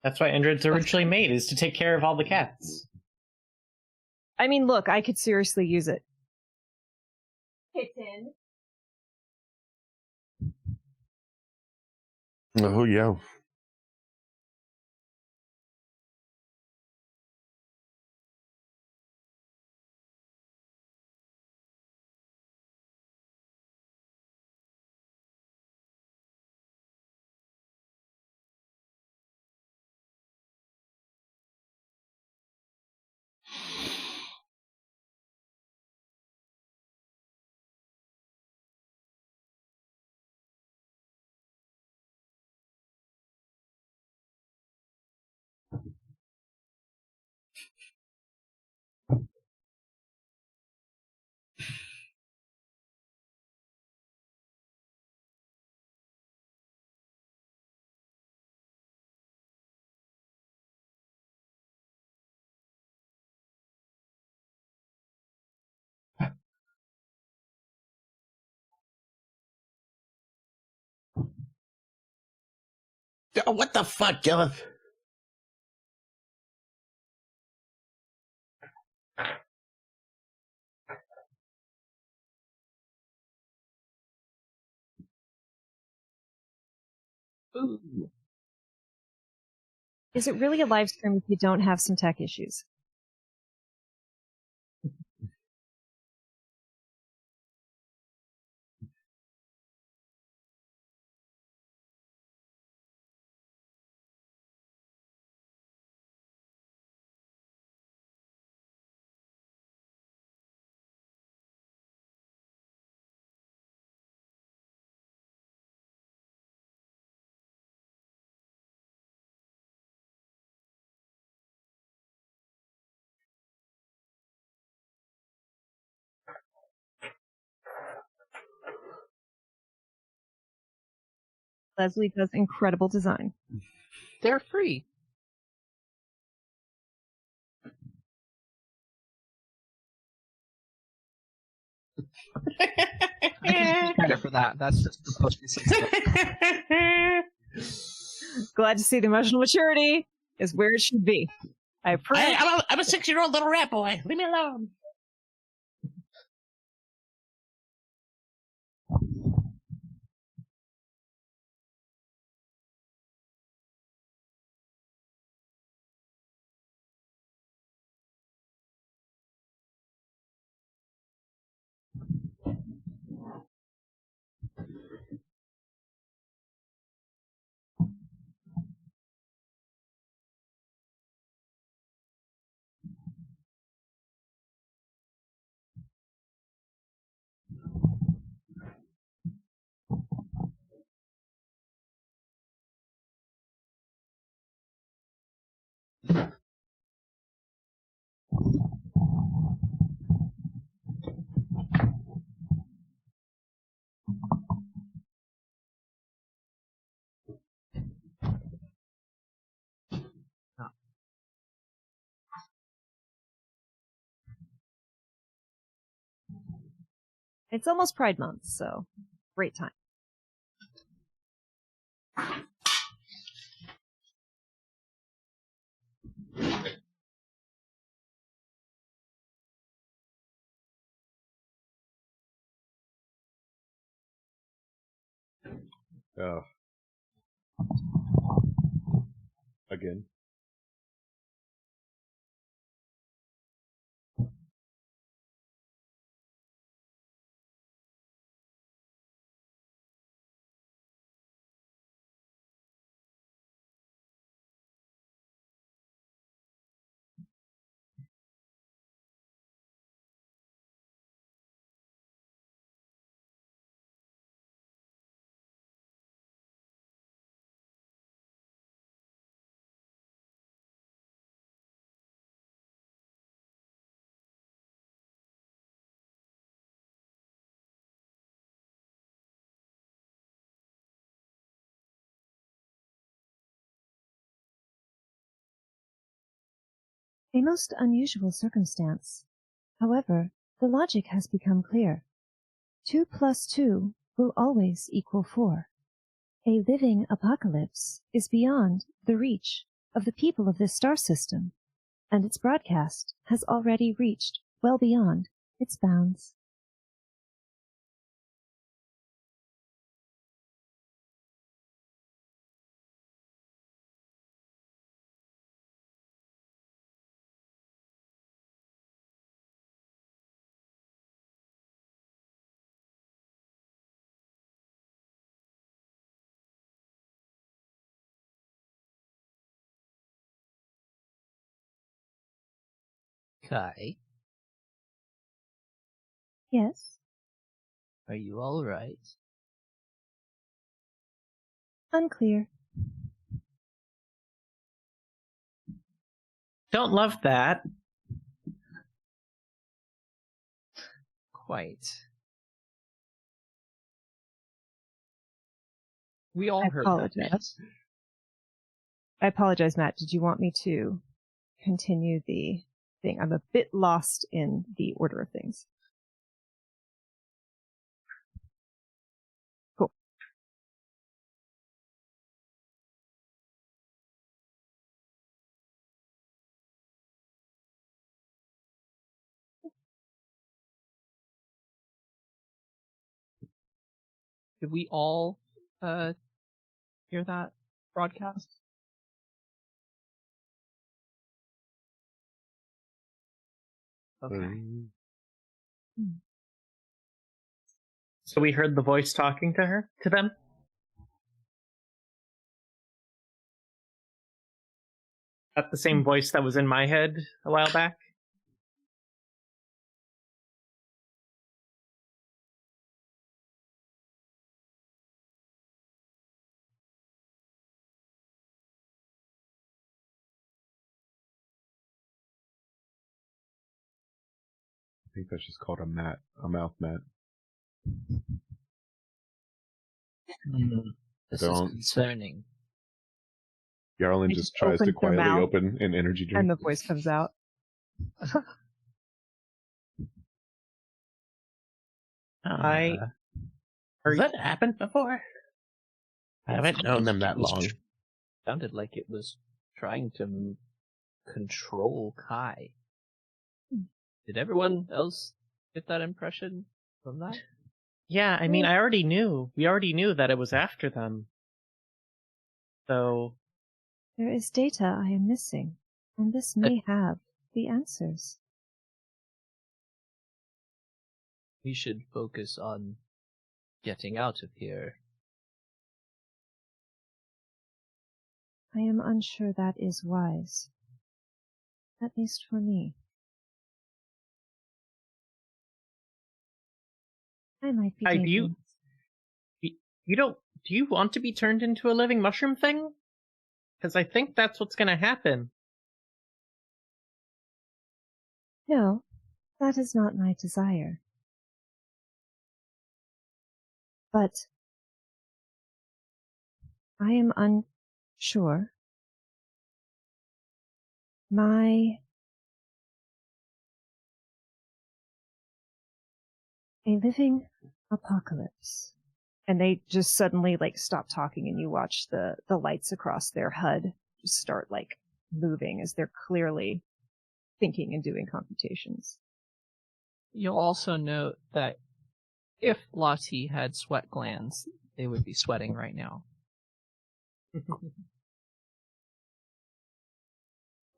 That's why Android's originally made, is to take care of all the cats. I mean, look, I could seriously use it. Kitten. Oh, yeah. Oh, what the fuck, Dylan? Ooh. Is it really a live stream if you don't have some tech issues? Leslie does incredible design. They're free. I can take credit for that. That's just the post-PC stuff. Glad to see the emotional maturity is where it should be. I approve. I'm a 6-year-old little rat boy. Leave me alone. It's almost Pride Month, so great time. Oh. Again. A most unusual circumstance. However, the logic has become clear. 2 plus 2 will always equal 4. A living apocalypse is beyond the reach of the people of this star system, and its broadcast has already reached well beyond its bounds. Kai, Yes? are you alright? Unclear. Don't love that. Quite. We all I heard apologize. that. I apologize, Matt. Did you want me to continue the thing? I'm a bit lost in the order of things. Cool. Did we all hear that broadcast? Okay. So we heard the voice talking to them? That the same voice that was in my head a while back? I think that's just called a mouth mat. This Don't. is concerning. Yarlin They just just tries to opened their quietly mouth, open an energy drink. And the voice comes out. Has that happened before? I haven't known them that long. Sounded like it was trying to control Kai. Did everyone else get that impression from that? Yeah, I mean, I already knew. We already knew that it was after them. So, There is data I am missing, and this may have the answers. We should focus on getting out of here. I am unsure that is wise. At least for me. I might be do dangerous. you don't. Do you want to be turned into a living mushroom thing? Because I think that's what's going to happen. No, that is not my desire. But I am unsure. A living apocalypse. And they just suddenly stop talking, and you watch the lights across their HUD just start moving as they're clearly thinking and doing computations. You'll also note that if Lottie had sweat glands, they would be sweating right now. I'm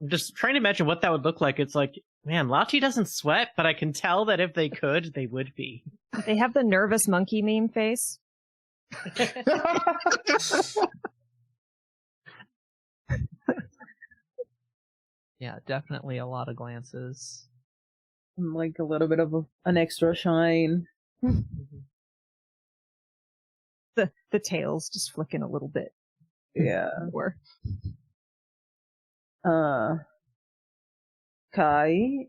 just trying to imagine what that would look like. It's like, man, Lottie doesn't sweat, but I can tell that if they could, they would be. They have the nervous monkey meme face. Yeah, definitely a lot of glances. And a little bit of an extra shine. The tails just flicking a little bit Yeah. more. Kai,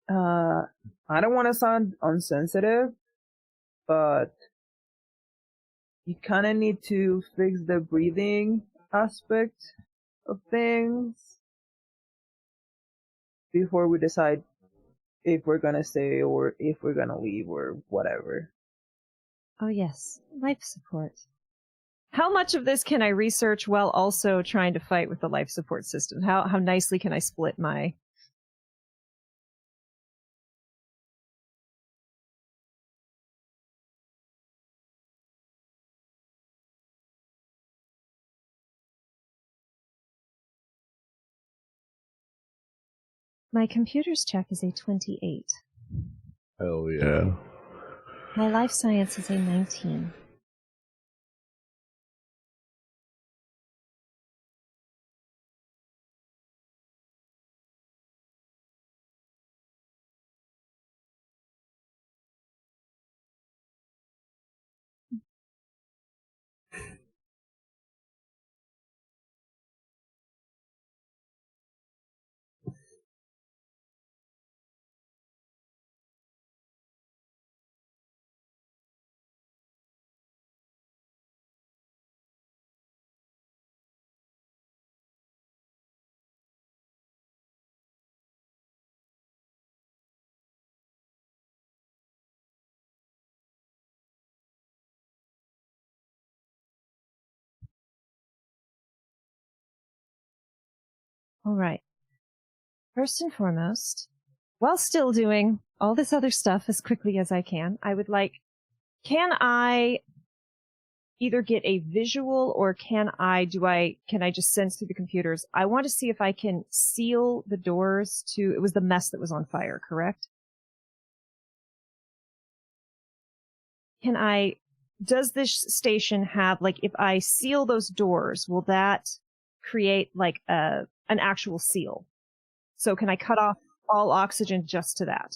I don't want to sound insensitive, but you kind of need to fix the breathing aspect of things before we decide if we're gonna stay or if we're gonna leave or whatever. Oh yes, life support. How much of this can I research while also trying to fight with the life support system? How nicely can I split my... My computer's check is a 28. Hell yeah. My life science is a 19. All right. First and foremost, while still doing all this other stuff as quickly as I can I either get a visual or can I just sense through the computers? I want to see if I can seal the doors to, it was the mess that was on fire, correct? Does this station have, like, if I seal those doors, will that create like an actual seal? So can I cut off all oxygen just to that?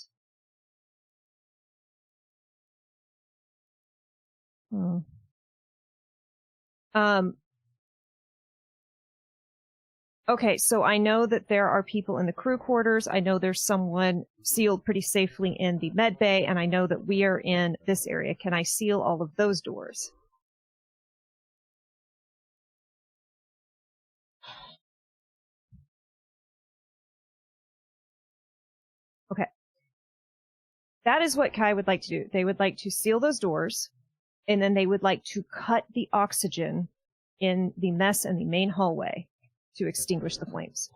Okay, so I know that there are people in the crew quarters. I know there's someone sealed pretty safely in the med bay, and I know that we are in this area. Can I seal all of those doors? Okay. That is what Kai would like to do. They would like to seal those doors, and then they would like to cut the oxygen in the mess and the main hallway to extinguish the flames.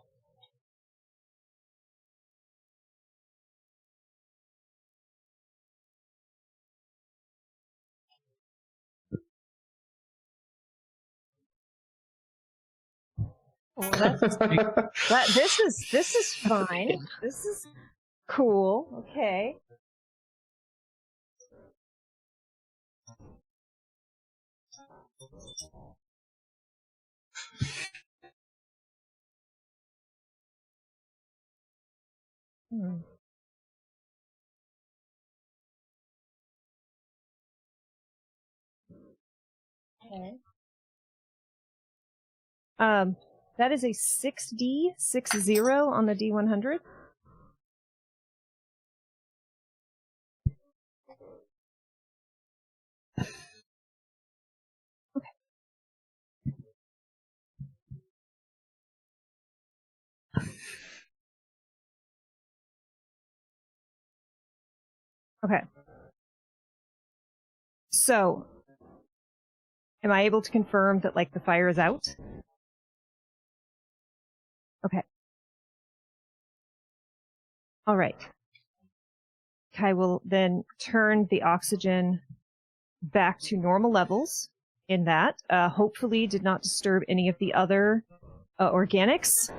Well, this is fine. This is cool. Okay. Okay. That is a 6D, 60 on the D100. Okay. Okay. So, am I able to confirm that, like, the fire is out? Okay. All right. Kai will then turn the oxygen back to normal levels in that. Hopefully did not disturb any of the other organics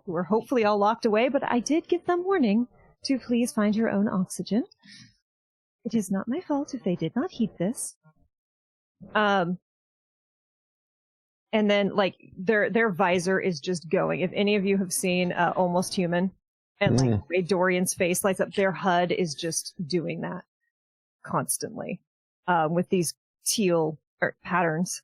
who are hopefully all locked away, but I did give them warning to please find your own oxygen. It is not my fault if they did not heed this. And then, like, their visor is just going. If any of you have seen Almost Human, and like Ray Dorian's face lights up, their HUD is just doing that constantly with these teal patterns.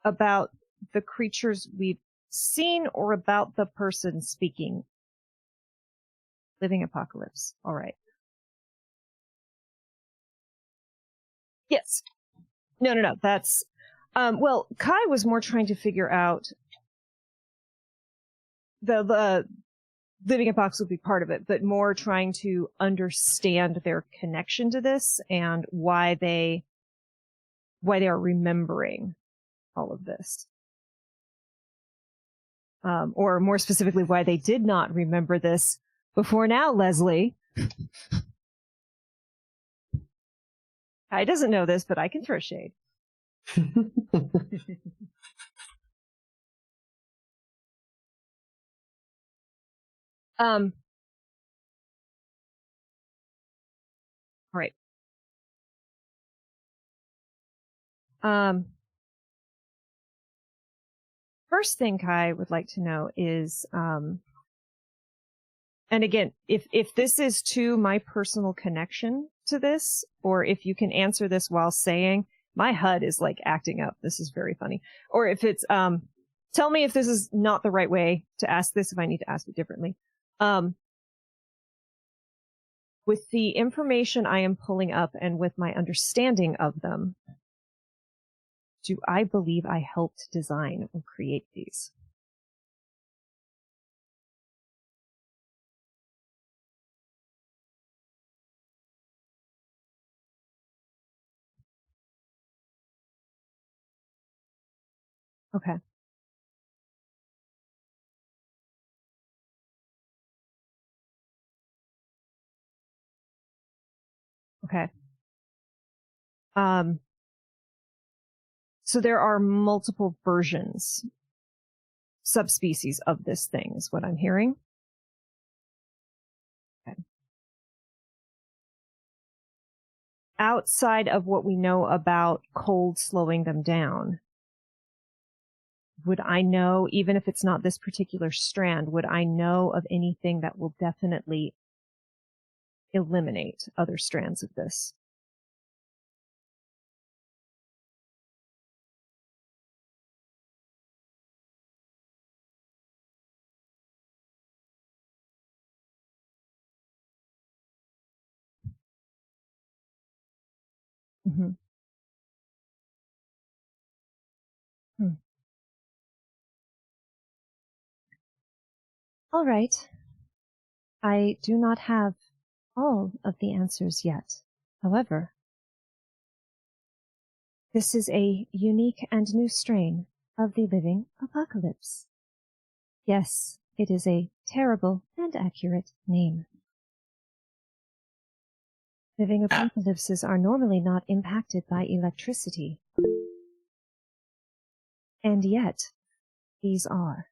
About the creatures we've seen or about the person speaking? Living apocalypse. All right. Yes. No. That's, well, Kai was more trying to figure out the living epochs will be part of it, but more trying to understand their connection to this and why they are remembering all of this. Or more specifically, why they did not remember this before now, Leslie. I doesn't know this, but I can throw shade. All right. First thing Kai would like to know is, and again, if this is to my personal connection to this, or if you can answer this while saying, my HUD is like acting up. This is very funny. Or if it's, tell me if this is not the right way to ask this, if I need to ask it differently. With the information I am pulling up and with my understanding of them, do I believe I helped design or create these? Okay. Okay. So there are multiple versions, subspecies of this thing, is what I'm hearing. Okay. Outside of what we know about cold slowing them down, would I know, even if it's not this particular strand, would I know of anything that will definitely eliminate other strands of this? Mm-hmm. All right. I do not have all of the answers yet. However, this is a unique and new strain of the living apocalypse. Yes, it is a terrible and accurate name. Living apocalypses are normally not impacted by electricity. And yet, these are.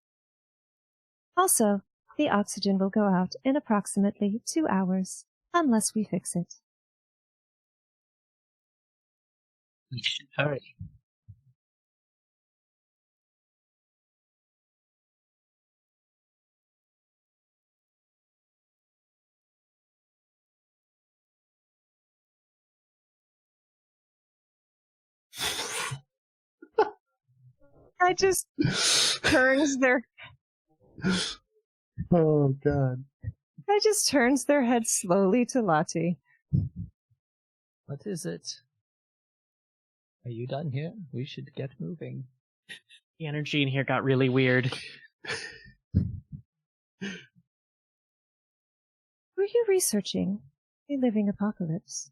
Also, the oxygen will go out in approximately 2 hours, unless we fix it. We should hurry. I just turns their Oh god. I just turns their head slowly to Lottie. What is it? Are you done here? We should get moving. The energy in here got really weird. Were you researching a living apocalypse?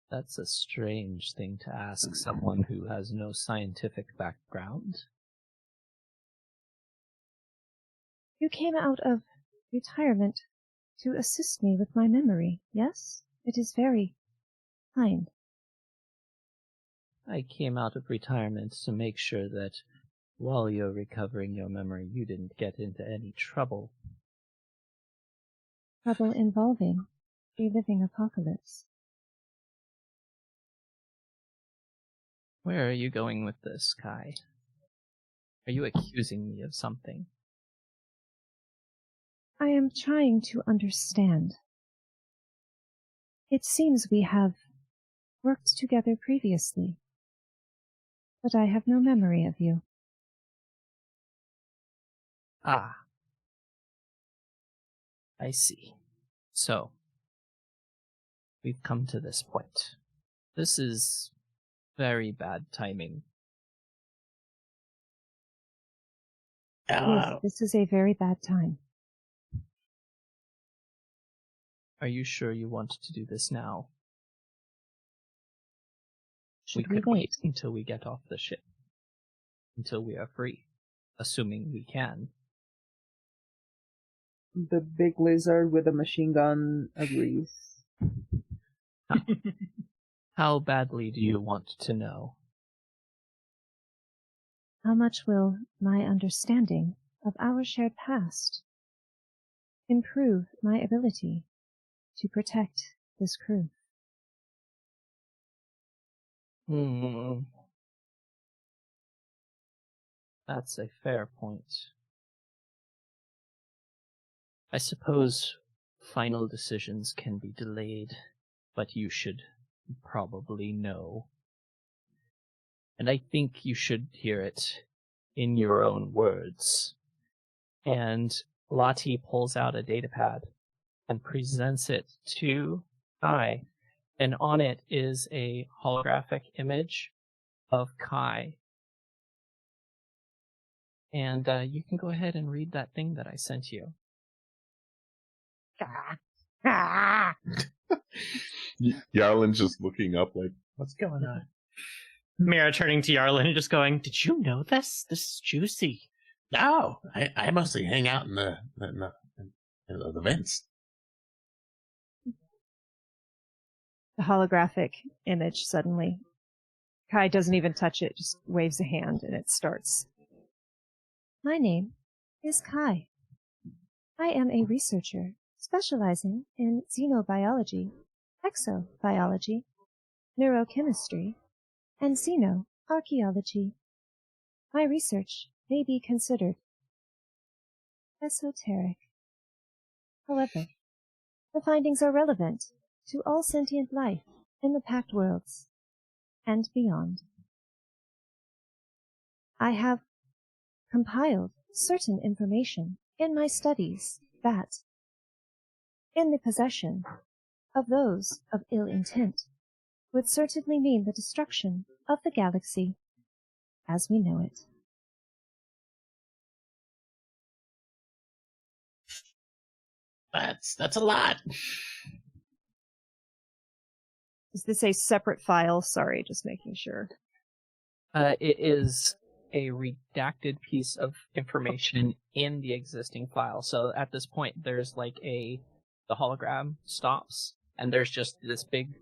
That's a strange thing to ask someone who has no scientific background. You came out of retirement to assist me with my memory, yes? It is very kind. I came out of retirement to make sure that while you're recovering your memory, you didn't get into any trouble. Trouble involving a living apocalypse. Where are you going with this, Kai? Are you accusing me of something? I am trying to understand. It seems we have worked together previously, but I have no memory of you. Ah. I see. So, we've come to this point. This is very bad timing. Yes, this is a very bad time. Are you sure you want to do this now? Should we we could wait wait? until we get off the ship. Until we are free. Assuming we can. The big lizard with a machine gun agrees. How badly do you want to know? How much will my understanding of our shared past improve my ability to protect this crew? That's a fair point. I suppose final decisions can be delayed, but you should probably know. And I think you should hear it in your own words. And Lottie pulls out a datapad and presents it to Kai. And on it is a holographic image of Kai. And you can go ahead and read that thing that I sent you. Yarlin's just looking up like, what's going on? Mira turning to Yarlin and just going, "Did you know this? This is juicy." No, I mostly hang out in the vents. The holographic image suddenly. Kai doesn't even touch it, just waves a hand and it starts. My name is Kai. I am a researcher specializing in xenobiology, exobiology, neurochemistry, and xenoarchaeology. My research may be considered esoteric. However, the findings are relevant to all sentient life in the Pact Worlds and beyond. I have compiled certain information in my studies that, in the possession of those of ill intent, would certainly mean the destruction of the galaxy as we know it. That's a lot. Is this a separate file? Sorry, just making sure. It is a redacted piece of information in the existing file. So at this point, there's like the hologram stops, and there's just this big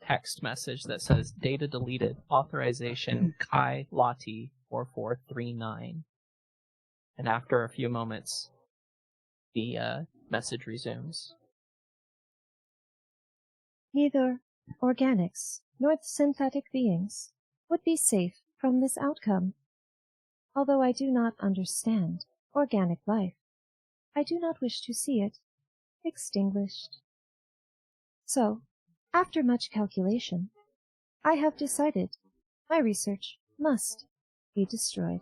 text message that says data deleted, authorization Kai Lottie 4439. And after a few moments, the message resumes. Neither organics nor the synthetic beings would be safe from this outcome. Although I do not understand organic life, I do not wish to see it extinguished. So, after much calculation, I have decided my research must be destroyed.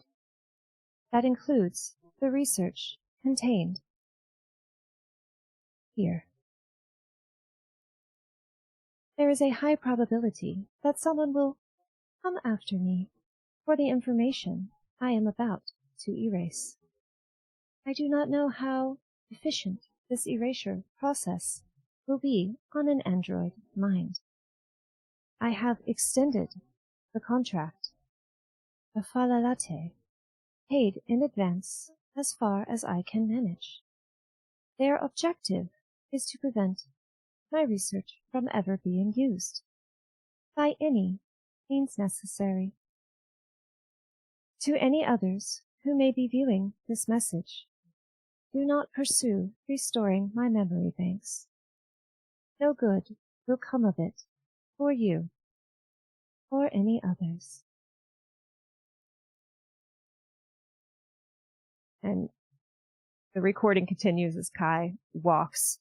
That includes the research contained here. There is a high probability that someone will come after me for the information I am about to erase. I do not know how efficient this erasure process will be on an android mind. I have extended the contract, the falalate, paid in advance as far as I can manage. Their objective is to prevent my research from ever being used by any means necessary. To any others who may be viewing this message, do not pursue restoring my memory banks. No good will come of it for you or any others. And the recording continues as Kai walks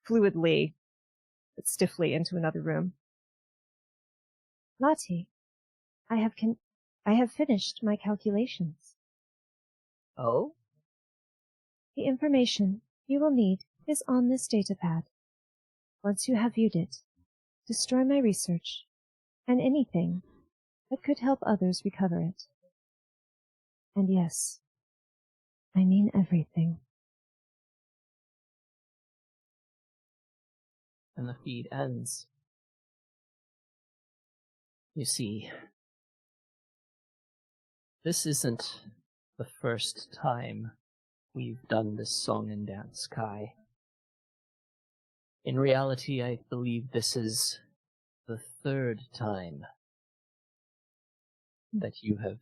fluidly but stiffly into another room. Lottie, I have finished my calculations. Oh? The information you will need is on this datapad. Once you have viewed it, destroy my research and anything that could help others recover it. And yes, I mean everything. And the feed ends. You see, this isn't the first time we've done this song and dance, Kai. In reality, I believe this is the third time that you have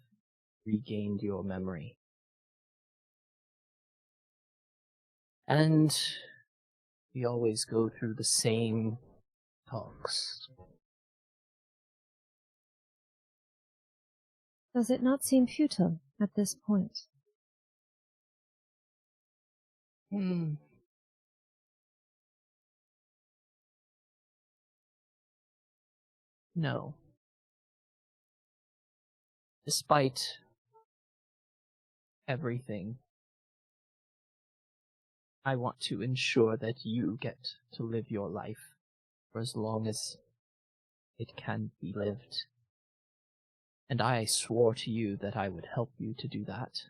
regained your memory. And we always go through the same talks. Does it not seem futile at this point? No. Despite everything, I want to ensure that you get to live your life for as long as it can be lived. And I swore to you that I would help you to do that.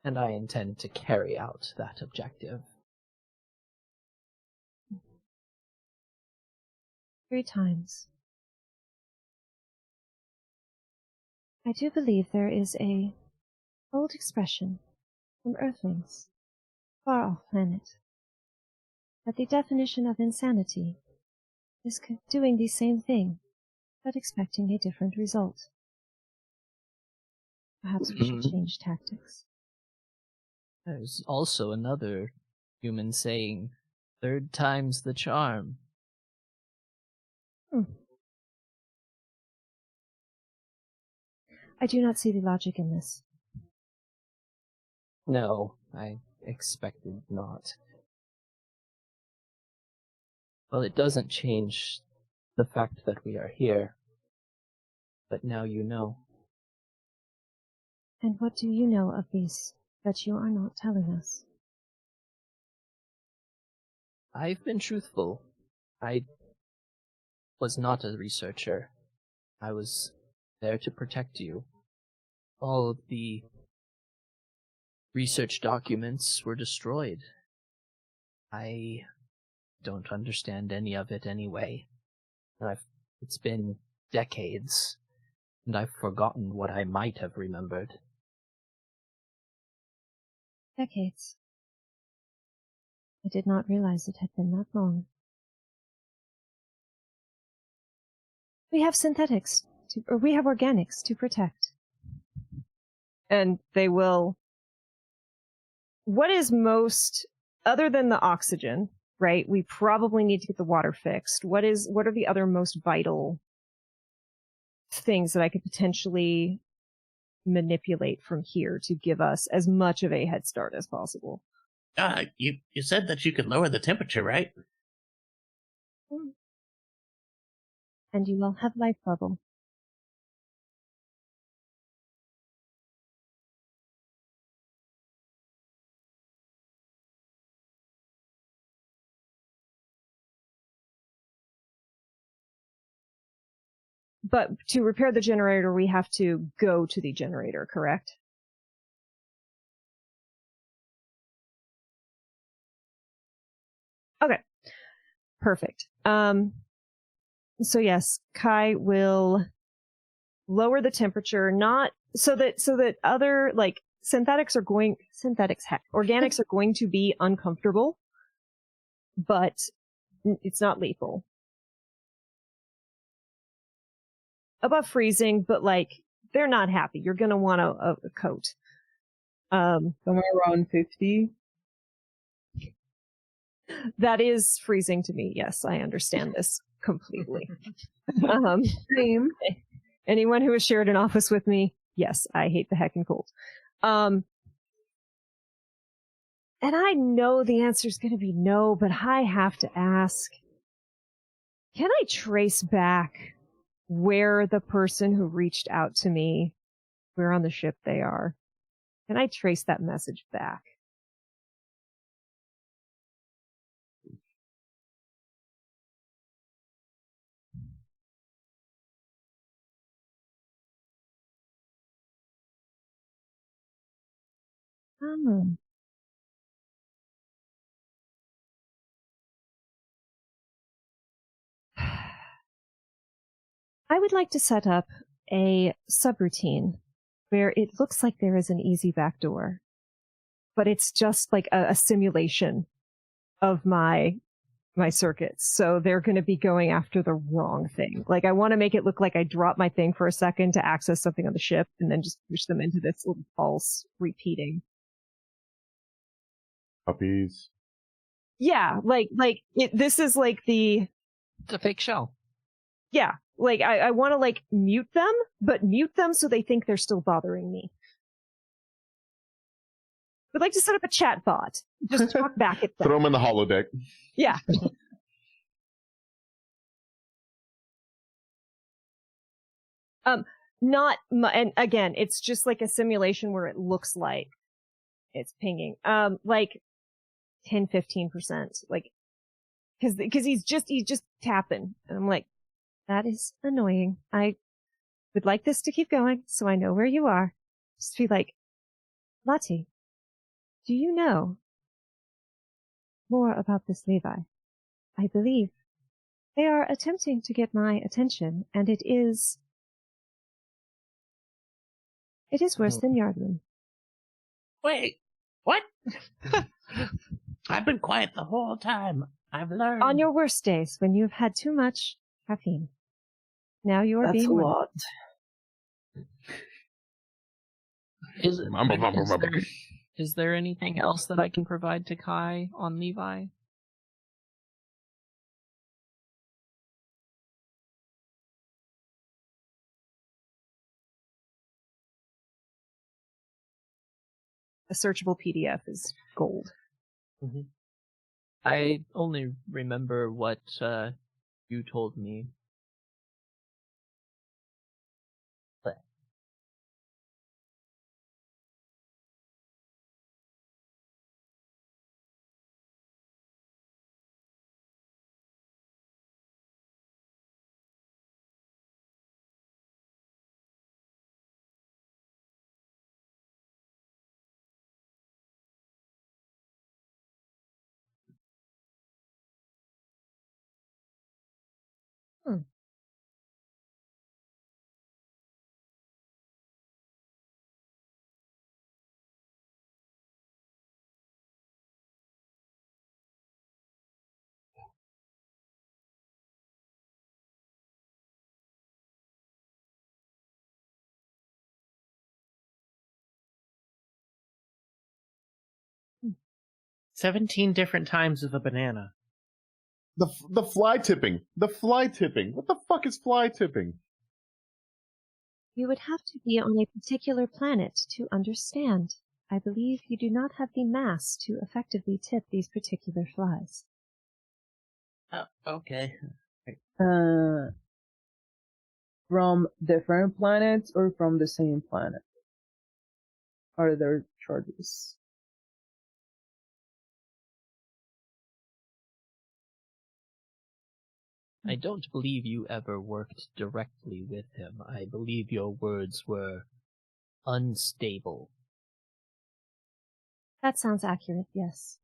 And I intend to carry out that objective. 3 times. I do believe there is a old expression from Earthlings, far off planet, that the definition of insanity is doing the same thing, but expecting a different result. Perhaps we should change tactics. There's also another human saying, 3rd time's the charm. I do not see the logic in this. No, I expected not. Well, it doesn't change the fact that we are here. But now you know. And what do you know of these that you are not telling us? I've been truthful. I was not a researcher. I was there to protect you. All of the research documents were destroyed. I don't understand any of it anyway. It's been decades, and I've forgotten what I might have remembered. Decades. I did not realize it had been that long. We have synthetics, we have organics to protect. And they will... What is most, other than the oxygen, right? We probably need to get the water fixed. What are the other most vital things that I could potentially manipulate from here to give us as much of a head start as possible? You said that you could lower the temperature, right? And you will have life bubble. But to repair the generator, we have to go to the generator, correct? Okay. Perfect. So yes, Kai will lower the temperature, not so that other, like, organics are going to be uncomfortable, but it's not lethal. Above freezing, but like, they're not happy. You're gonna want a coat. Somewhere around 50. That is freezing to me. Yes, I understand this completely. Same. Anyone who has shared an office with me, yes, I hate the heckin' cold. And I know the answer is going to be no, but I have to ask, can I trace back where the person who reached out to me, where on the ship they are? Can I trace that message back? Oh. I would like to set up a subroutine where it looks like there is an easy backdoor, but it's just like a simulation of my circuits. So they're going to be going after the wrong thing. Like, I want to make it look like I drop my thing for a second to access something on the ship and then just push them into this little false repeating. Puppies. Yeah, this is like It's a fake shell. yeah, like I want to like mute them, but mute them so they think they're still bothering me. We'd like to set up a chat bot. Just talk back at them. Throw them in the holodeck. Yeah. And again, it's just like a simulation where it looks like it's pinging. Like 10-15%. Like, cause he's just tapping. And I'm like, that is annoying. I would like this to keep going so I know where you are. Just be like, Lottie, do you know more about this Levi? I believe they are attempting to get my attention, and it is worse than Yardman. Wait, what? I've been quiet the whole time. I've learned. On your worst days, when you've had too much caffeine. Now you are That's being a warned. lot. Is there anything else that I can provide to Kai on Levi? A searchable PDF is gold. Mm-hmm. I only remember what you told me. But 17 different times with a banana. The fly tipping. The fly tipping. What the fuck is fly tipping? You would have to be on a particular planet to understand. I believe you do not have the mass to effectively tip these particular flies. Oh, okay. From different planets or from the same planet? Are there charges? I don't believe you ever worked directly with him. I believe your words were unstable. That sounds accurate, yes.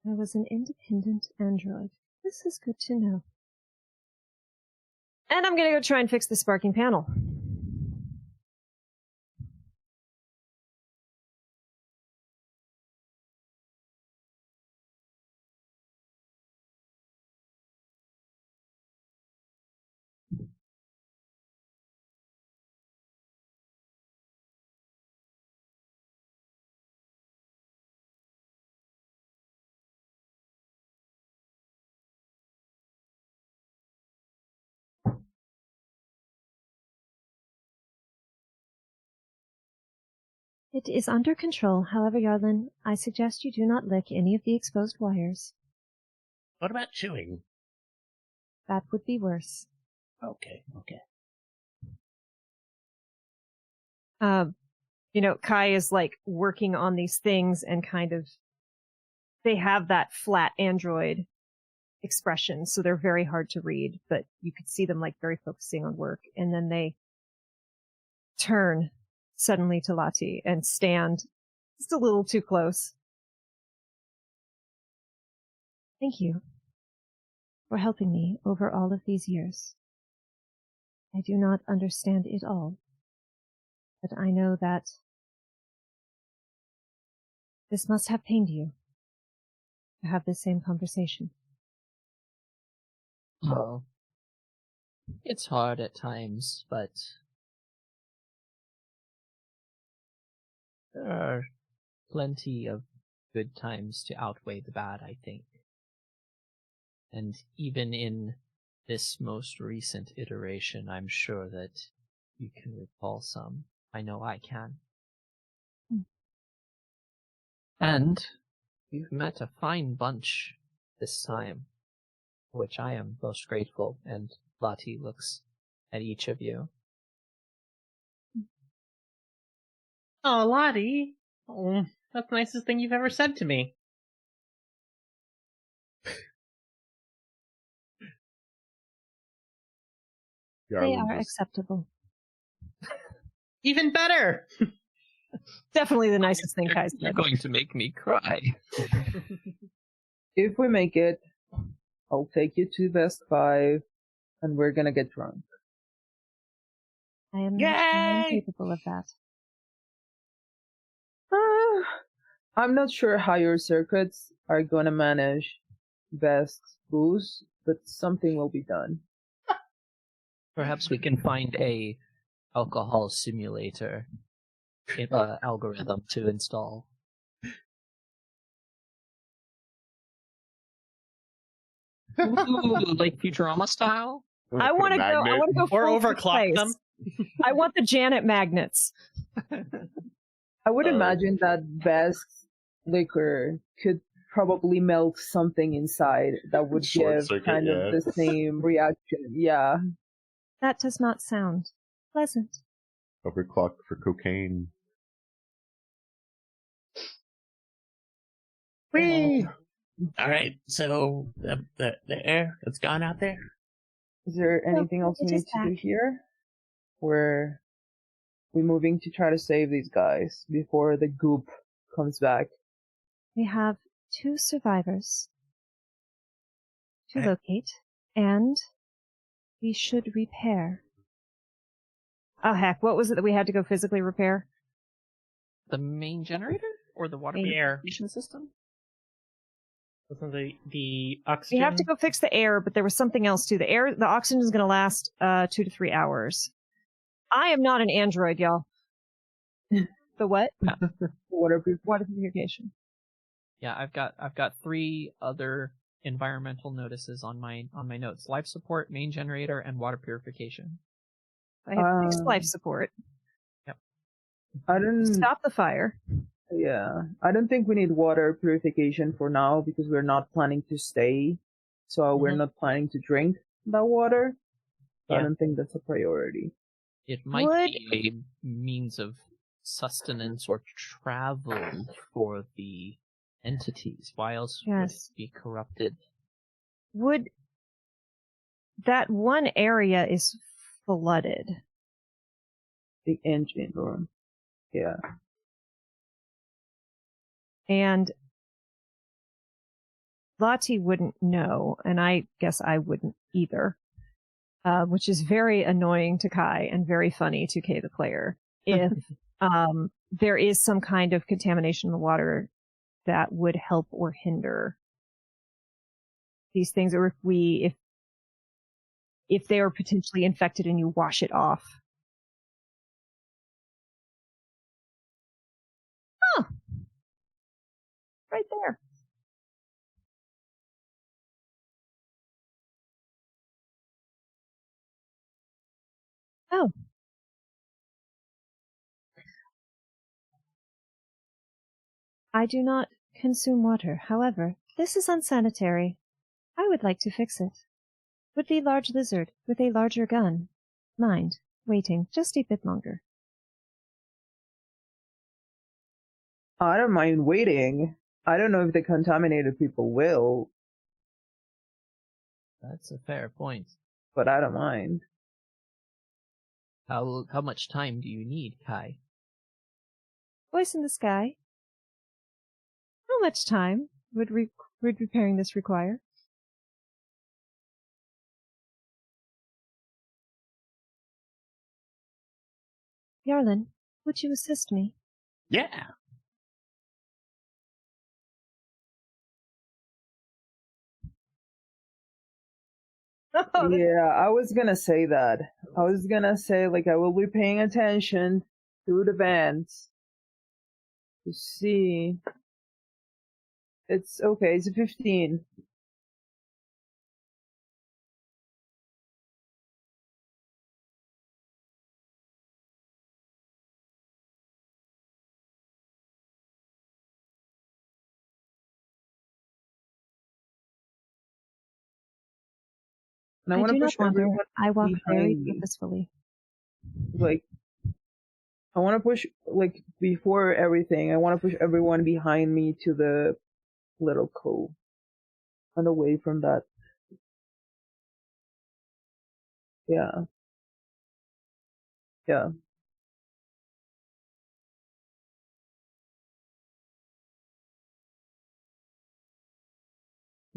I was an independent android. This is good to know. And I'm gonna go try and fix the sparking panel. It is under control. However, Yarlin, I suggest you do not lick any of the exposed wires. What about chewing? That would be worse. Okay. Kai is like working on these things and kind of, they have that flat android expression, so they're very hard to read, but you could see them like very focusing on work. And then they turn suddenly to Lati and stand just a little too close. Thank you for helping me over all of these years. I do not understand it all, but I know that this must have pained you to have this same conversation. Well, it's hard at times, but there are plenty of good times to outweigh the bad, I think. And even in this most recent iteration, I'm sure that you can recall some. I know I can. And you've met a fine bunch this time, which I am most grateful, and Lati looks at each of you. Oh, Lottie. Oh, that's the nicest thing you've ever said to me. They are acceptable. Even better! Definitely the nicest thing Kai You're said. going to make me cry. If we make it, I'll take you to Best 5, and we're gonna get drunk. I am Yay! incapable of that. I'm not sure how your circuits are gonna manage Best's booze, but something will be done. Perhaps we can find a alcohol simulator algorithm to install. Ooh, like Futurama style? I want to go. I want to go Or full overclock place. them. I want the Janet magnets. I would imagine that Best's liquor could probably melt something inside that would Short give circuit, kind of yeah. the same reaction. Yeah. That does not sound pleasant. Overclocked for cocaine. Whee! All right, so the air that's gone out there. Is there anything else we it need is to do back. here? We're moving to try to save these guys before the goop comes back. We have 2 survivors to Okay. locate, and we should repair. Oh heck, what was it that we had to go physically repair? The main generator? Or the water The air. purification system? Wasn't the We oxygen? have to go fix the air, but there was something else too. The oxygen is going to last 2 to 3 hours. I am not an android, y'all. The what? Water Water purification. Yeah, I've got 3 other environmental notices on my notes: life support, main generator, and water purification. I have fixed life support. I don't. Stop the fire. Yeah, I don't think we need water purification for now because we're not planning to stay, so we're Mhm. not planning to drink that water. So I Yeah. don't think that's a priority. It might Would- be a means of sustenance or travel for the entities. Why else would Yes. it be corrupted? Would that one area is flooded? The engine room. Yeah. And Lati wouldn't know, and I guess I wouldn't either, which is very annoying to Kai and very funny to Kay the player. If there is some kind of contamination in the water that would help or hinder these things, or if they are potentially infected and you wash it off. Oh, right there. Oh. I do not consume water. However, this is unsanitary. I would like to fix it. Would the large lizard with a larger gun mind waiting just a bit longer? I don't mind waiting. I don't know if the contaminated people will, That's a fair point. but I don't mind. How much time do you need, Kai? Voice in the sky. How much time would repairing this require? Yarlin, would you assist me? Yeah. Yeah, I was gonna say that. I was gonna say, like, I will be paying attention to the vents to see. It's okay, it's a 15. And I want do to not push wander. everyone I walk very behind me. purposefully. Like, I want to push, like, before everything, I want to push everyone behind me to the little cove and away from that. Yeah. Yeah.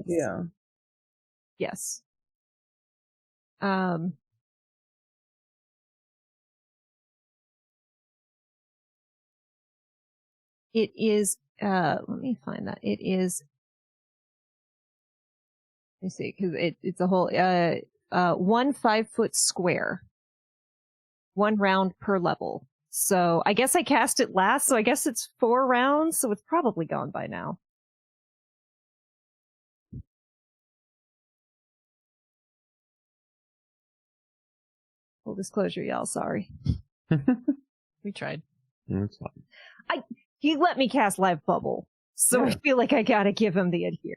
Yeah. Yes. It is, let me find that. It is, let me see, because it's a whole, 1 5-foot square. 1 round per level. So I guess I cast it last, so I guess it's 4 rounds, so it's probably gone by now. Full disclosure, y'all, sorry. We tried. It's fine. He let me cast Live Bubble, so I Yeah. feel like I gotta give him the adhere.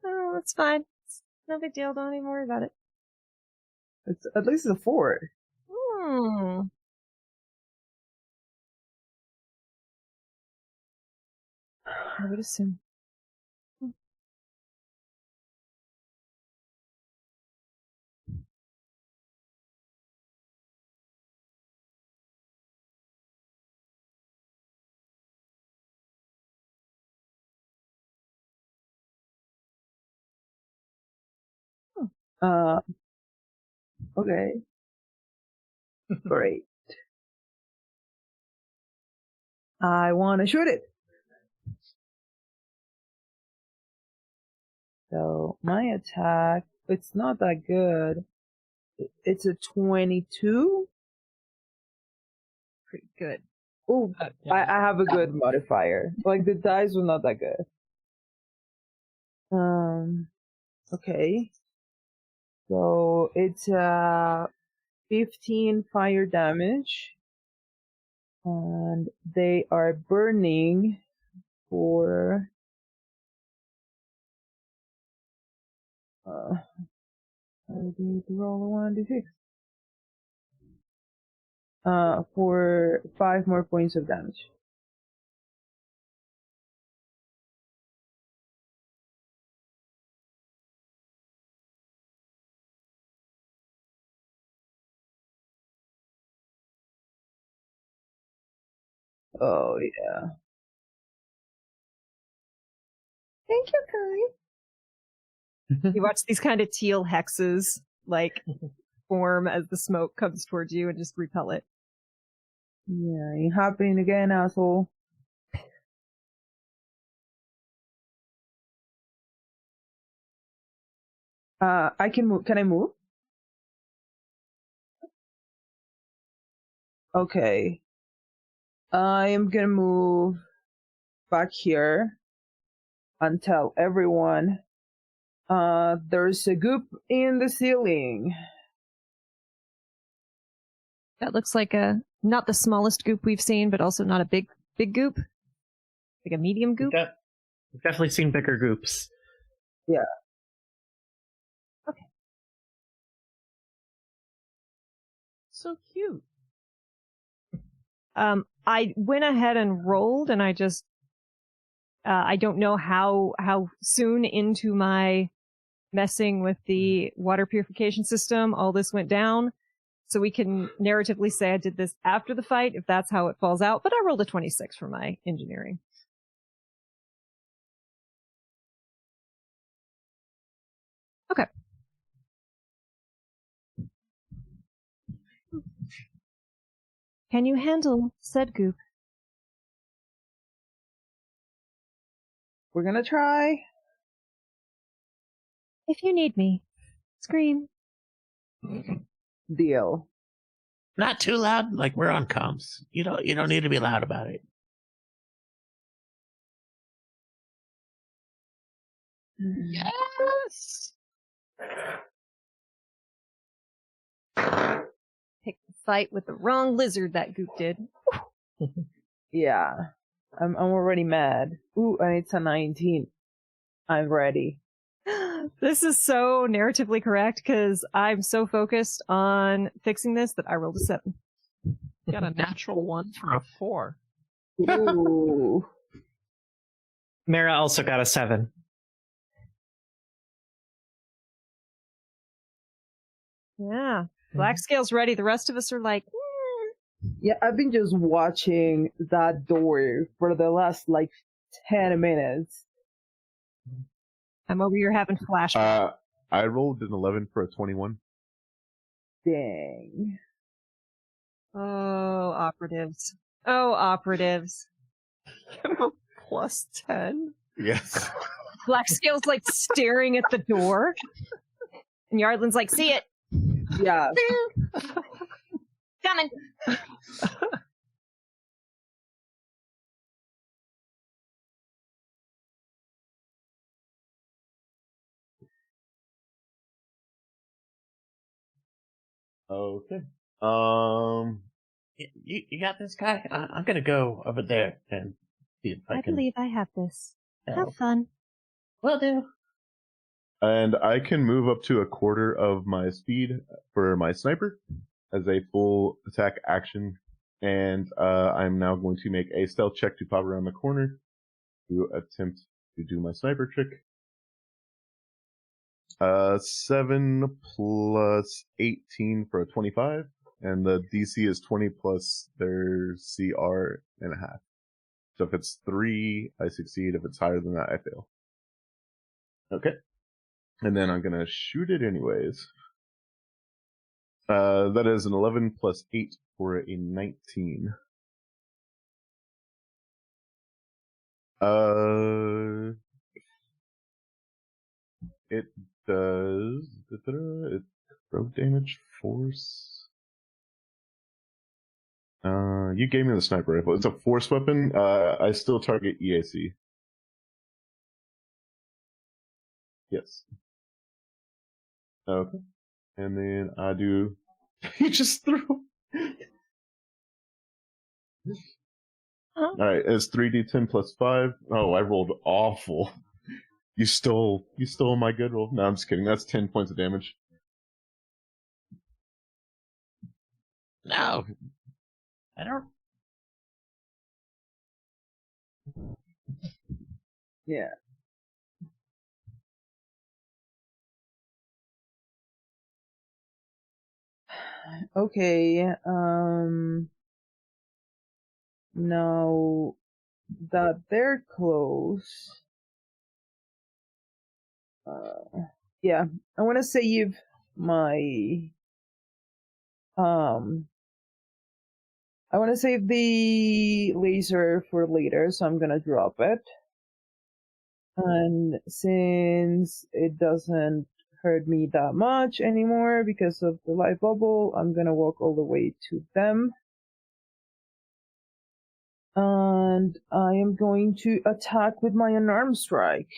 Oh, that's fine. It's no big deal, don't even worry about it. It's at least a 4. I would assume. Uh, okay. Great. I want to shoot it. So my attack, it's not that good. It's a 22. Pretty good. Oh, I have a good modifier. Like, the dice were not that good. Okay. So it's 15 fire damage. And they are burning for I need to roll a 1d6. For 5 more points of damage. Oh yeah. Thank you, Kai. You watch these kind of teal hexes, like, form as the smoke comes towards you and just repel it. Yeah, ain't happening again, asshole. I can move. Can I move? Okay. I am gonna move back here and tell everyone, there's a goop in the ceiling. That looks like not the smallest goop we've seen, but also not a big goop. Like a medium goop. We've definitely seen bigger groups. Yeah. Okay. so cute. I went ahead and rolled, and I just I don't know how soon into my messing with the water purification system all this went down. So we can narratively say I did this after the fight if that's how it falls out. But I rolled a 26 for my engineering. Okay. Can you handle said goop? We're gonna try. If you need me, scream. Deal. Not too loud, like we're on comms. You don't need to be loud about it. Yes! Pick the fight with the wrong lizard that goop did. Yeah. I'm already mad. Ooh, and it's a 19. I'm ready. This is so narratively correct because I'm so focused on fixing this that I rolled a 7. Got a natural 1 for a 4. Ooh. Mara also got a 7. Yeah. Black Scale's ready. The rest of us are like, Yeah, I've been just watching that door for the last, 10 minutes. I'm over here having flashbacks. I rolled an 11 for a 21. Dang. Oh, operatives. Oh, operatives. Plus 10. Yes. Black Scale's like staring at the door. And Yardlin's like, see it. Yeah. Coming. Okay. You got this guy? I'm gonna go over there and see if I I can believe I have this. help. Have fun. Will do. And I can move up to a quarter of my speed for my sniper as a full attack action. And I'm now going to make a stealth check to pop around the corner to attempt to do my sniper trick. 7 plus 18 for a 25. And the DC is 20 plus their CR and a half. So if it's 3, I succeed. If it's higher than that, I fail. Okay. And then I'm gonna shoot it anyways. That is an 11 plus 8 for a 19. It does... It throw damage, force... you gave me the sniper rifle. It's a force weapon. I still target EAC. Yes. Okay. And then I do... He just threw... Alright, it's 3d10 plus 5. Oh, I rolled awful. You stole my good roll. No, I'm just kidding. That's 10 points of damage. No. I don't. Yeah. Okay, now that they're close, yeah, I want to save my, I want to save the laser for later, so I'm gonna drop it. And since it doesn't hurt me that much anymore because of the light bubble, I'm gonna walk all the way to them. And I am going to attack with my unarmed strike.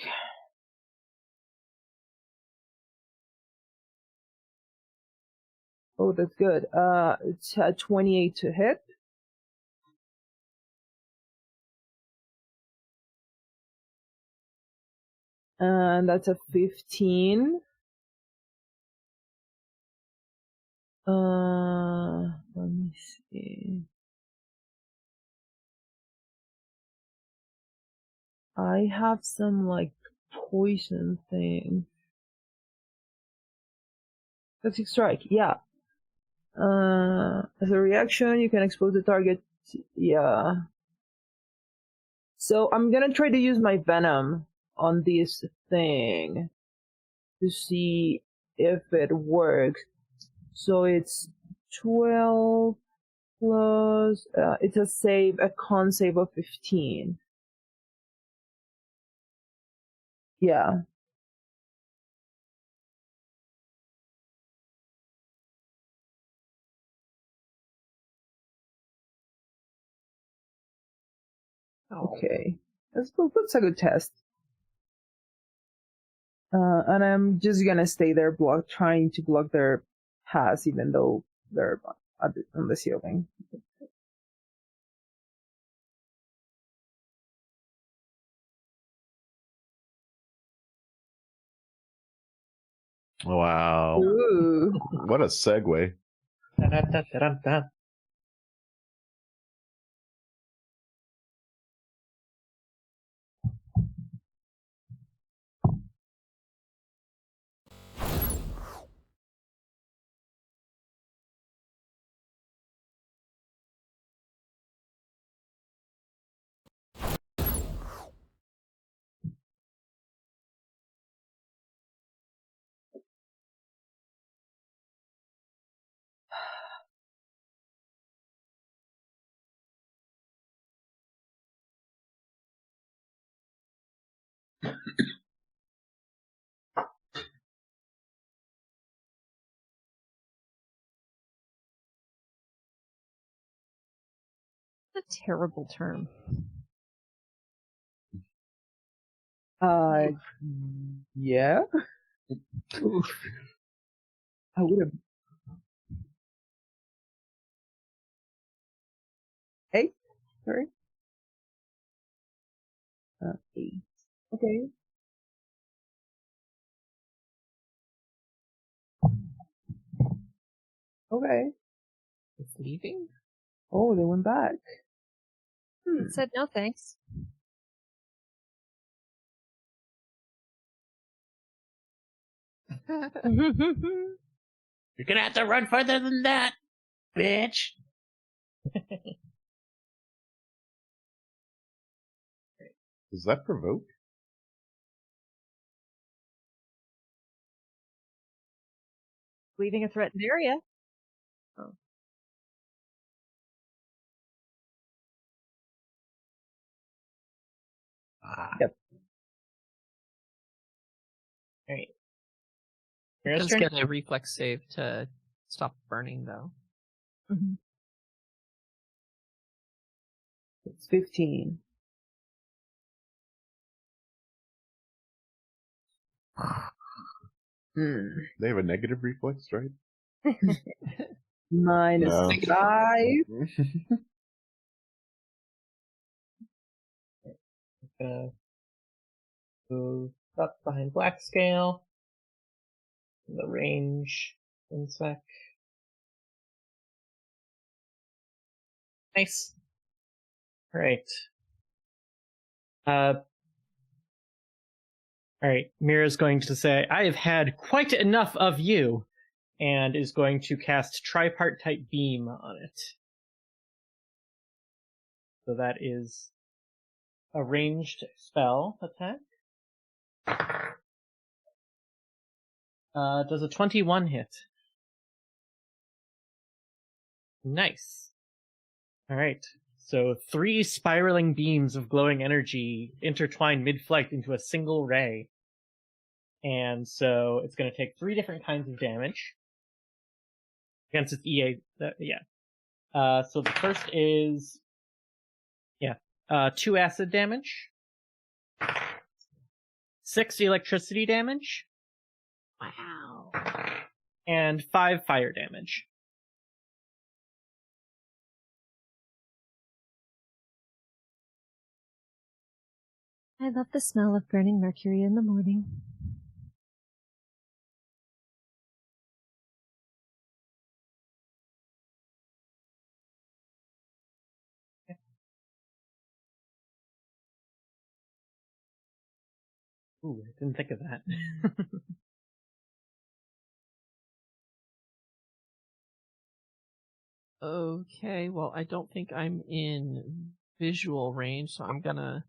Oh, that's good. It's a 28 to hit. And that's a 15. Let me see. I have some like poison thing. Toxic strike, yeah. As a reaction, you can expose the target. Yeah. So I'm gonna try to use my venom on this thing to see if it works. So it's 12 plus. It's a con save of 15. Yeah. Okay. That's a good test. And I'm just gonna stay there, trying to block their paths, even though they're on the ceiling. Wow. Ooh. What a segue. Da-da-da-da-da-da. A terrible term. Yeah. I would have. Hey, sorry. 8. Okay. Okay. It's leaving? Oh, they went back. It said no thanks. You're gonna have to run further than that, bitch. Does that provoke? Leaving a threatened area. Ah. Yep. Alright. It Mira's does turn? get a reflex save to stop burning, though. It's 15. They have a negative reflex, right? Minus No. 5. Gonna move up behind Black Scale. The range. 1 sec. Nice. Alright. Alright, Mira's going to say, I have had quite enough of you, and is going to cast Tripartite Beam on it. So that is a ranged spell attack. Does a 21 hit? Nice. Alright, so 3 spiraling beams of glowing energy intertwine mid-flight into a single ray. And so it's going to take 3 different kinds of damage against its EA. So the first is 2 acid damage, 6 electricity damage, Wow. and 5 fire damage. I love the smell of burning mercury in the morning. Ooh, I didn't think of that. Okay, well, I don't think I'm in visual range, so I'm gonna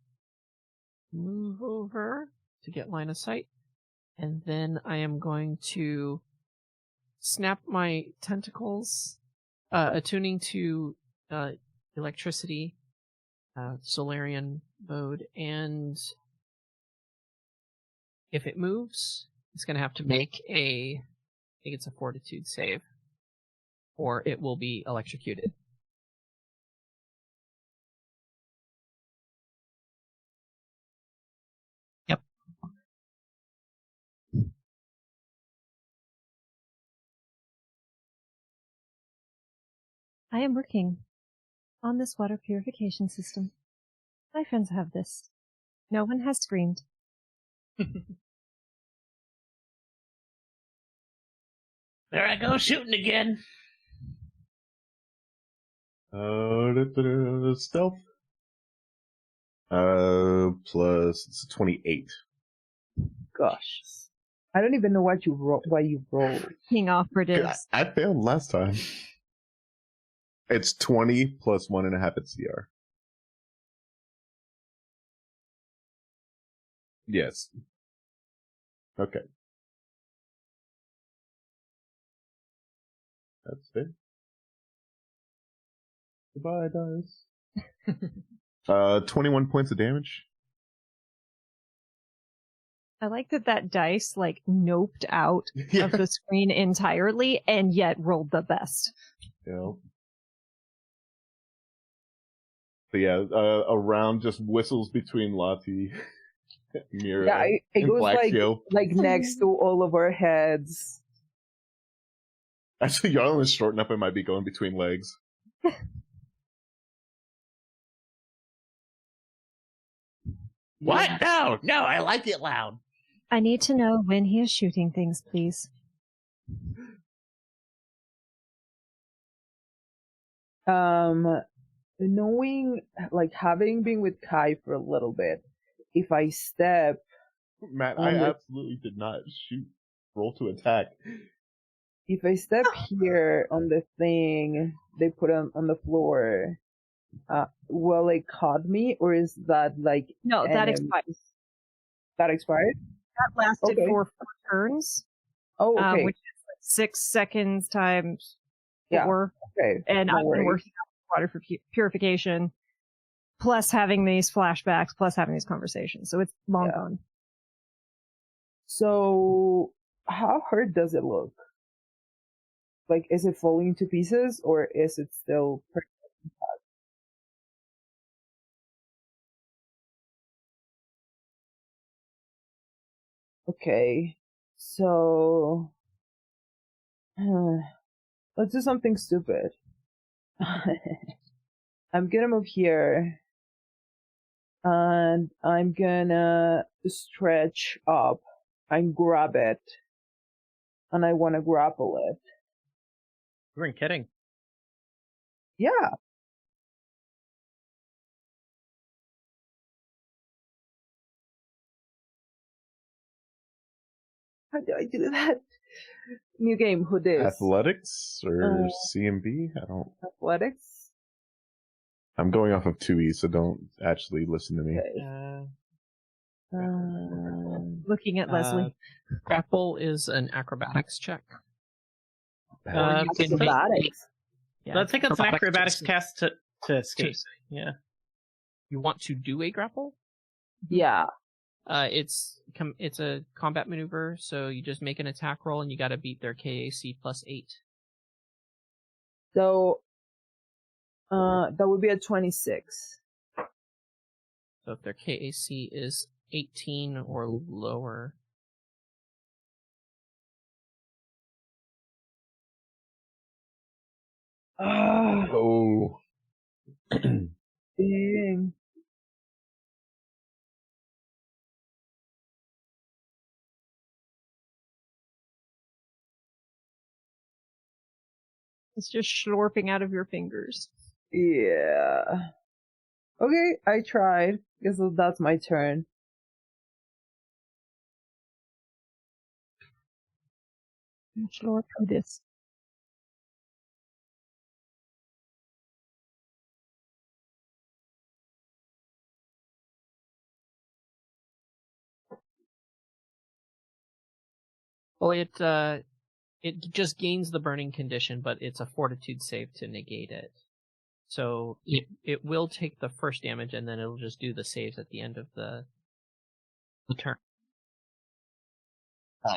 move over to get line of sight, and then I am going to snap my tentacles, attuning to electricity, Solarian mode, and if it moves, it's gonna have to make I think it's a fortitude save, or it will be electrocuted. Yep. I am working on this water purification system. My friends have this. No one has screamed. There I go shooting again. Stealth. Plus it's 28. Gosh. I don't even know what you rolled. King operatives. I failed last time. It's 20 plus 1.5 at CR. Yes. Okay. That's it. Goodbye, dice. 21 points of damage. I like that dice, like, noped out Yeah. of the screen entirely, and yet rolled the best. Yeah. So yeah, a round just whistles between Lati, Mira, Yeah, it and goes Black like Joe. next to all of our heads. Actually, Yarlin is short enough; it might be going between legs. What? No, I like it loud. I need to know when he is shooting things, please. Knowing, like, having been with Kai for a little bit, if I step, Matt, I absolutely did not shoot. Roll to attack. if I step here on the thing they put on the floor, will it cut me, or is that like No, that expired. That expired? That lasted Okay. for 4 turns, Oh, okay. which is like 6 seconds times 4. Okay. And No I've been worries. working on water purification, plus having these flashbacks, plus having these conversations. So it's long gone. So, how hurt does it look? Like, is it falling to pieces, or is it still pretty intact? Okay, so let's do something stupid. I'm gonna move here, and I'm gonna stretch up and grab it, and I want to grapple it. You weren't kidding. Yeah. How do I do that? New game, who dis? Athletics or CMB? I don't. Athletics? I'm going off of 2E, so don't actually listen to me. Okay. Looking at Leslie. Grapple is an acrobatics check. Acrobatics. Yeah, I think it's an acrobatics to- cast to escape. Yeah. You want to do a grapple? Yeah. It's a combat maneuver, so you just make an attack roll and you gotta beat their KAC plus 8. So, that would be a 26. So if their KAC is 18 or lower. Oh. Dang. It's just slurping out of your fingers. Yeah. Okay, I tried. Guess that's my turn. Lord, do this. Well, it just gains the burning condition, but it's a fortitude save to negate it. So it will take the first damage, and then it'll just do the saves at the end of the turn.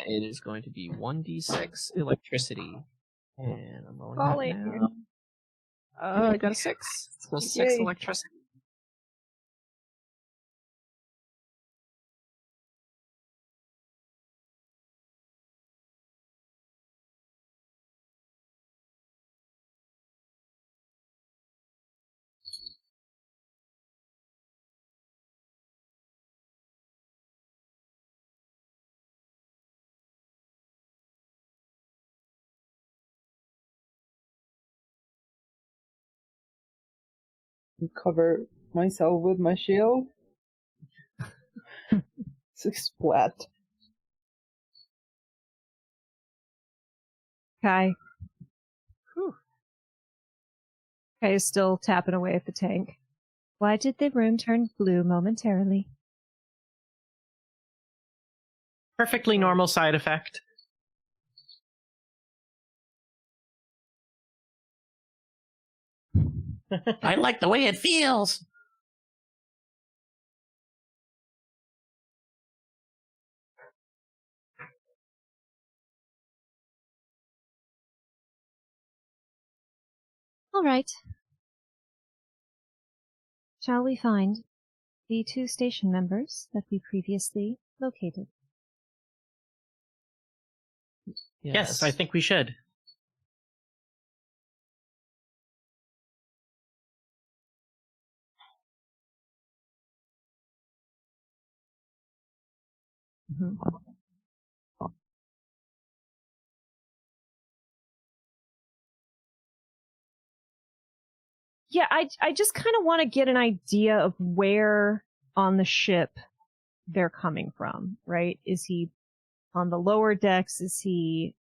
It is going to be 1d6 electricity, and I'm rolling Falling. that now. I got a 6. So 6 Yay. electricity. Cover myself with my shield. 6 flat. Kai. Kai is still tapping away at the tank. Why did the room turn blue momentarily? Perfectly normal side effect. I like the way it feels. All right. Shall we find the 2 station members that we previously located? Yes, I think we should. Mhm. Yeah, I just kind of want to get an idea of where on the ship they're coming from, right? Is he on the lower decks? Is he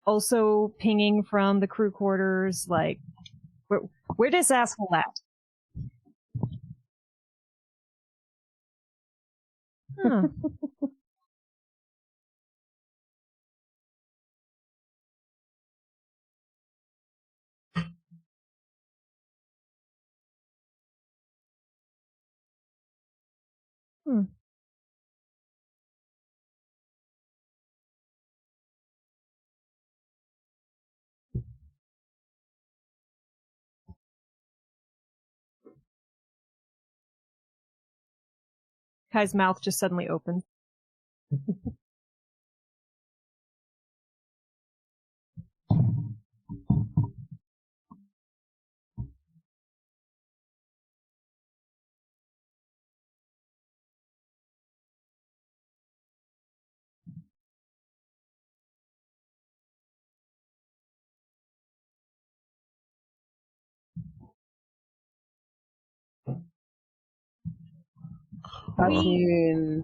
also pinging from the crew quarters? Like, where this asshole at? Huh. Kai's mouth just suddenly opened. I mean,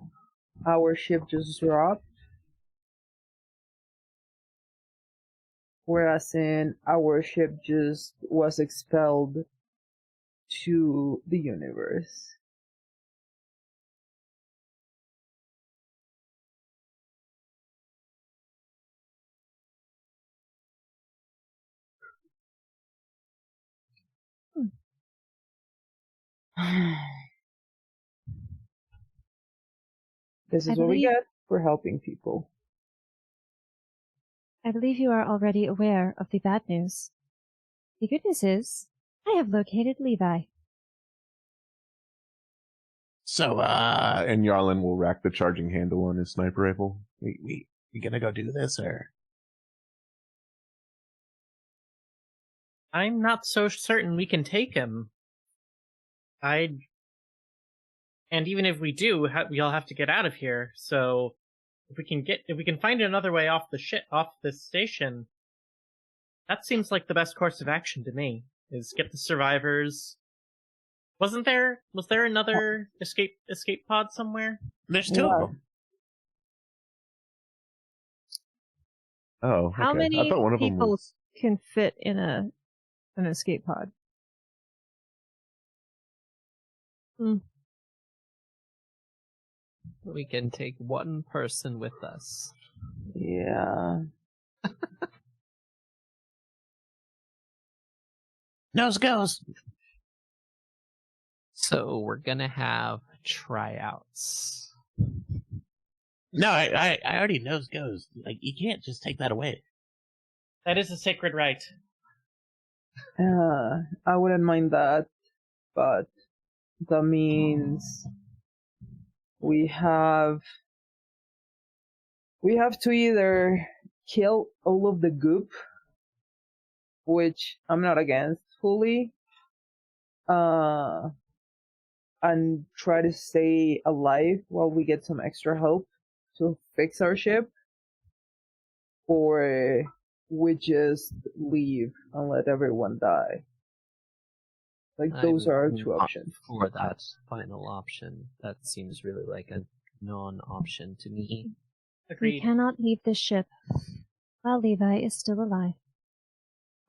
our ship just dropped. Whereas in our ship just was expelled to the universe. This is what we get for helping people. I believe you are already aware of the bad news. The good news is, I have located Levi. So, And Yarlin will rack the charging handle on his sniper rifle. we gonna go do this, or? I'm not so certain we can take him. And even if we do, we all have to get out of here. So if we can find another way off off this station, that seems like the best course of action to me. Is get the survivors. Was there another escape pod somewhere? There's 2 of them. Oh, How okay. many I thought one of them people was. can fit in an escape pod? We can take one person with us. Yeah. Nose goes. So we're gonna have tryouts. No, I already nose goes. Like, you can't just take that away. That is a sacred right. I wouldn't mind that, but that means we have to either kill all of the goop, which I'm not against fully, and try to stay alive while we get some extra help to fix our ship, or we just leave and let everyone die. Like, those are our two options. For that final option, that seems really like a non-option to me. We Agreed. cannot leave this ship while Levi is still alive.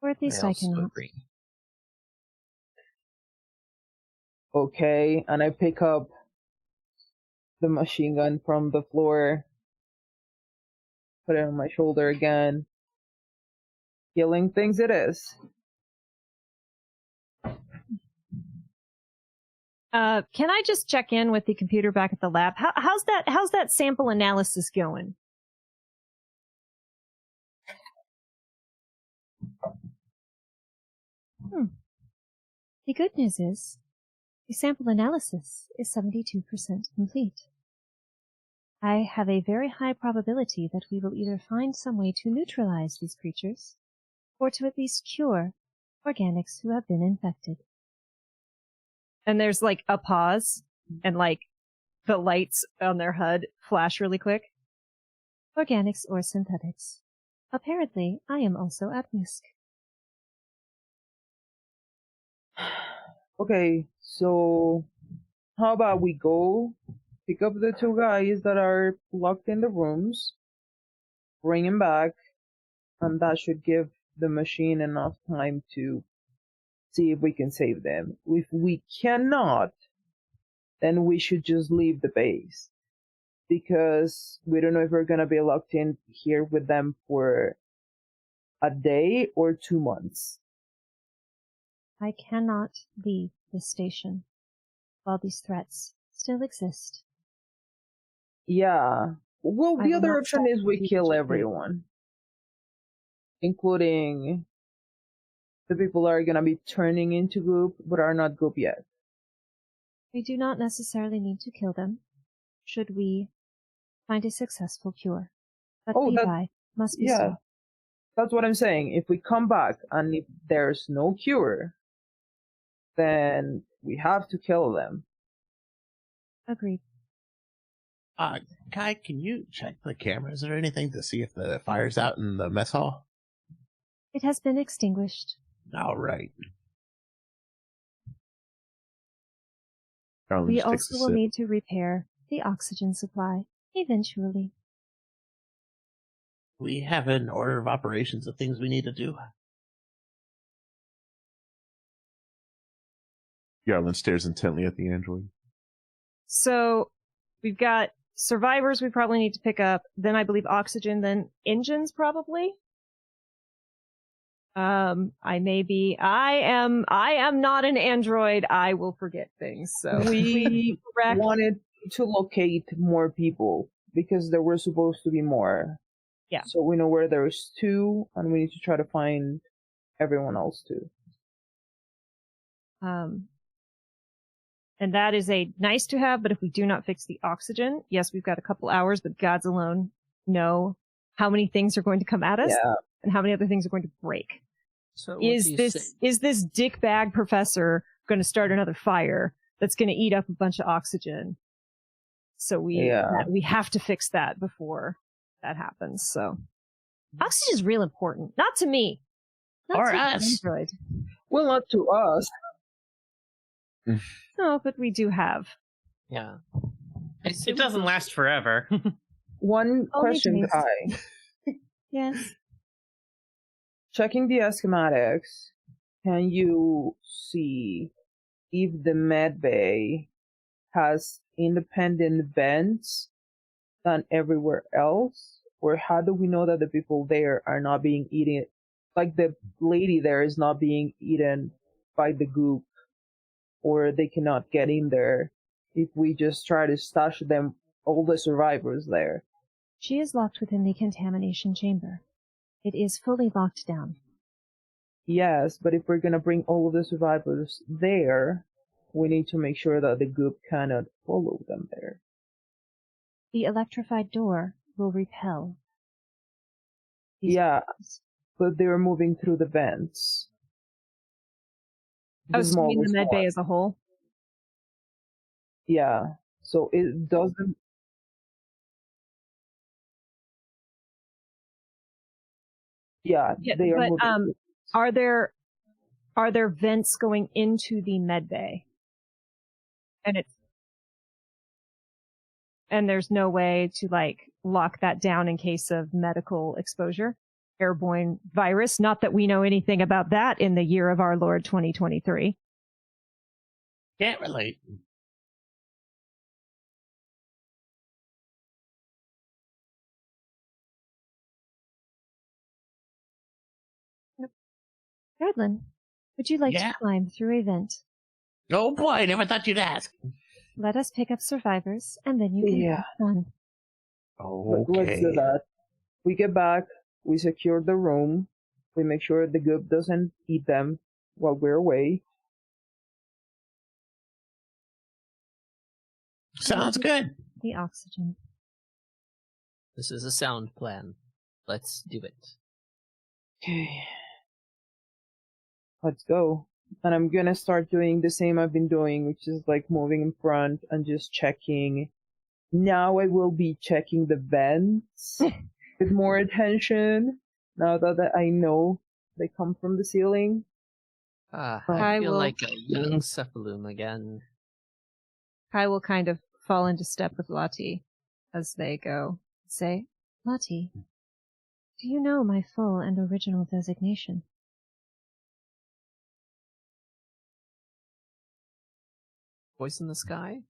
Or at least I also cannot. agree. Okay, and I pick up the machine gun from the floor, put it on my shoulder again. Killing things it is. Can I just check in with the computer back at the lab? How's that sample analysis going? The good news is, the sample analysis is 72% complete. I have a very high probability that we will either find some way to neutralize these creatures, or to at least cure organics who have been infected. And there's like a pause, and like the lights on their HUD flash really quick. Organics or synthetics. Apparently, I am also at risk. Okay, so how about we go pick up the two guys that are locked in the rooms, bring them back, and that should give the machine enough time to see if we can save them. If we cannot, then we should just leave the base, because we don't know if we're gonna be locked in here with them for a day or 2 months. I cannot leave this station while these threats still exist. Yeah. Well, I the will other not option stop is we until kill you do. everyone, including the people that are gonna be turning into goop but are not goop yet. We do not necessarily need to kill them, should we find a successful cure. But Oh, that- Levi must be Yeah, stopped. that's what I'm saying. If we come back and if there's no cure, then we have to kill them. Agreed. Kai, can you check the cameras or anything to see if the fire's out in the mess hall? It has been extinguished. All right. Carolyn We just takes also a will sip. need to repair the oxygen supply, eventually. We have an order of operations of things we need to do. Carolyn stares intently at the android. So, we've got survivors we probably need to pick up, then I believe oxygen, then engines probably. I am not an android. I will forget things. So We correct. wanted to locate more people because there were supposed to be more. Yeah. So we know where there's 2, and we need to try to find everyone else too. And that is a nice to have, but if we do not fix the oxygen, yes, we've got a couple hours, but gods alone know how many things are going to come at us and how many other things are going to break. So Is this dickbag professor going to start another fire that's going to eat up a bunch of oxygen? So we have to fix that before that happens. So oxygen is real important, not to me, not Or to us. Android. Well, not to us. No, but we do have. Yeah. It doesn't last forever. One Only question, days. Kai. Yes. checking the schematics, can you see if the med bay has independent vents than everywhere else? Or how do we know that the people there are not being eaten, like the lady there is not being eaten by the goop, or they cannot get in there if we just try to stash them, all the survivors there? She is locked within the contamination chamber. It is fully locked down. Yes, but if we're gonna bring all of the survivors there, we need to make sure that the goop cannot follow them there. The electrified door will repel. these Yeah, creatures. but they're moving through the vents. Oh, so you mean the smallest med bay one. as a whole? Yeah, so it doesn't. Yeah, Yeah, they are but moving. are there vents going into the med bay? And there's no way to like lock that down in case of medical exposure, airborne virus. Not that we know anything about that in the year of our Lord 2023. Can't relate. Gradlin, would you like Yeah. to climb through a vent? Oh boy, I never thought you'd ask. Let us pick up survivors, and then you can Yeah. have fun. Let's do that. We get back, we secure the room, we make sure the goop doesn't eat them while we're away. Sounds good. The oxygen. This is a sound plan. Let's do it. Okay. Let's go. And I'm gonna start doing the same I've been doing, which is like moving in front and just checking. Now I will be checking the vents with more attention, now that I know they come from the ceiling. I I feel will- like a young Cephaloom again. Kai will kind of fall into step with Lati as they go. Say, Lati, do you know my full and original designation? Voice in the sky?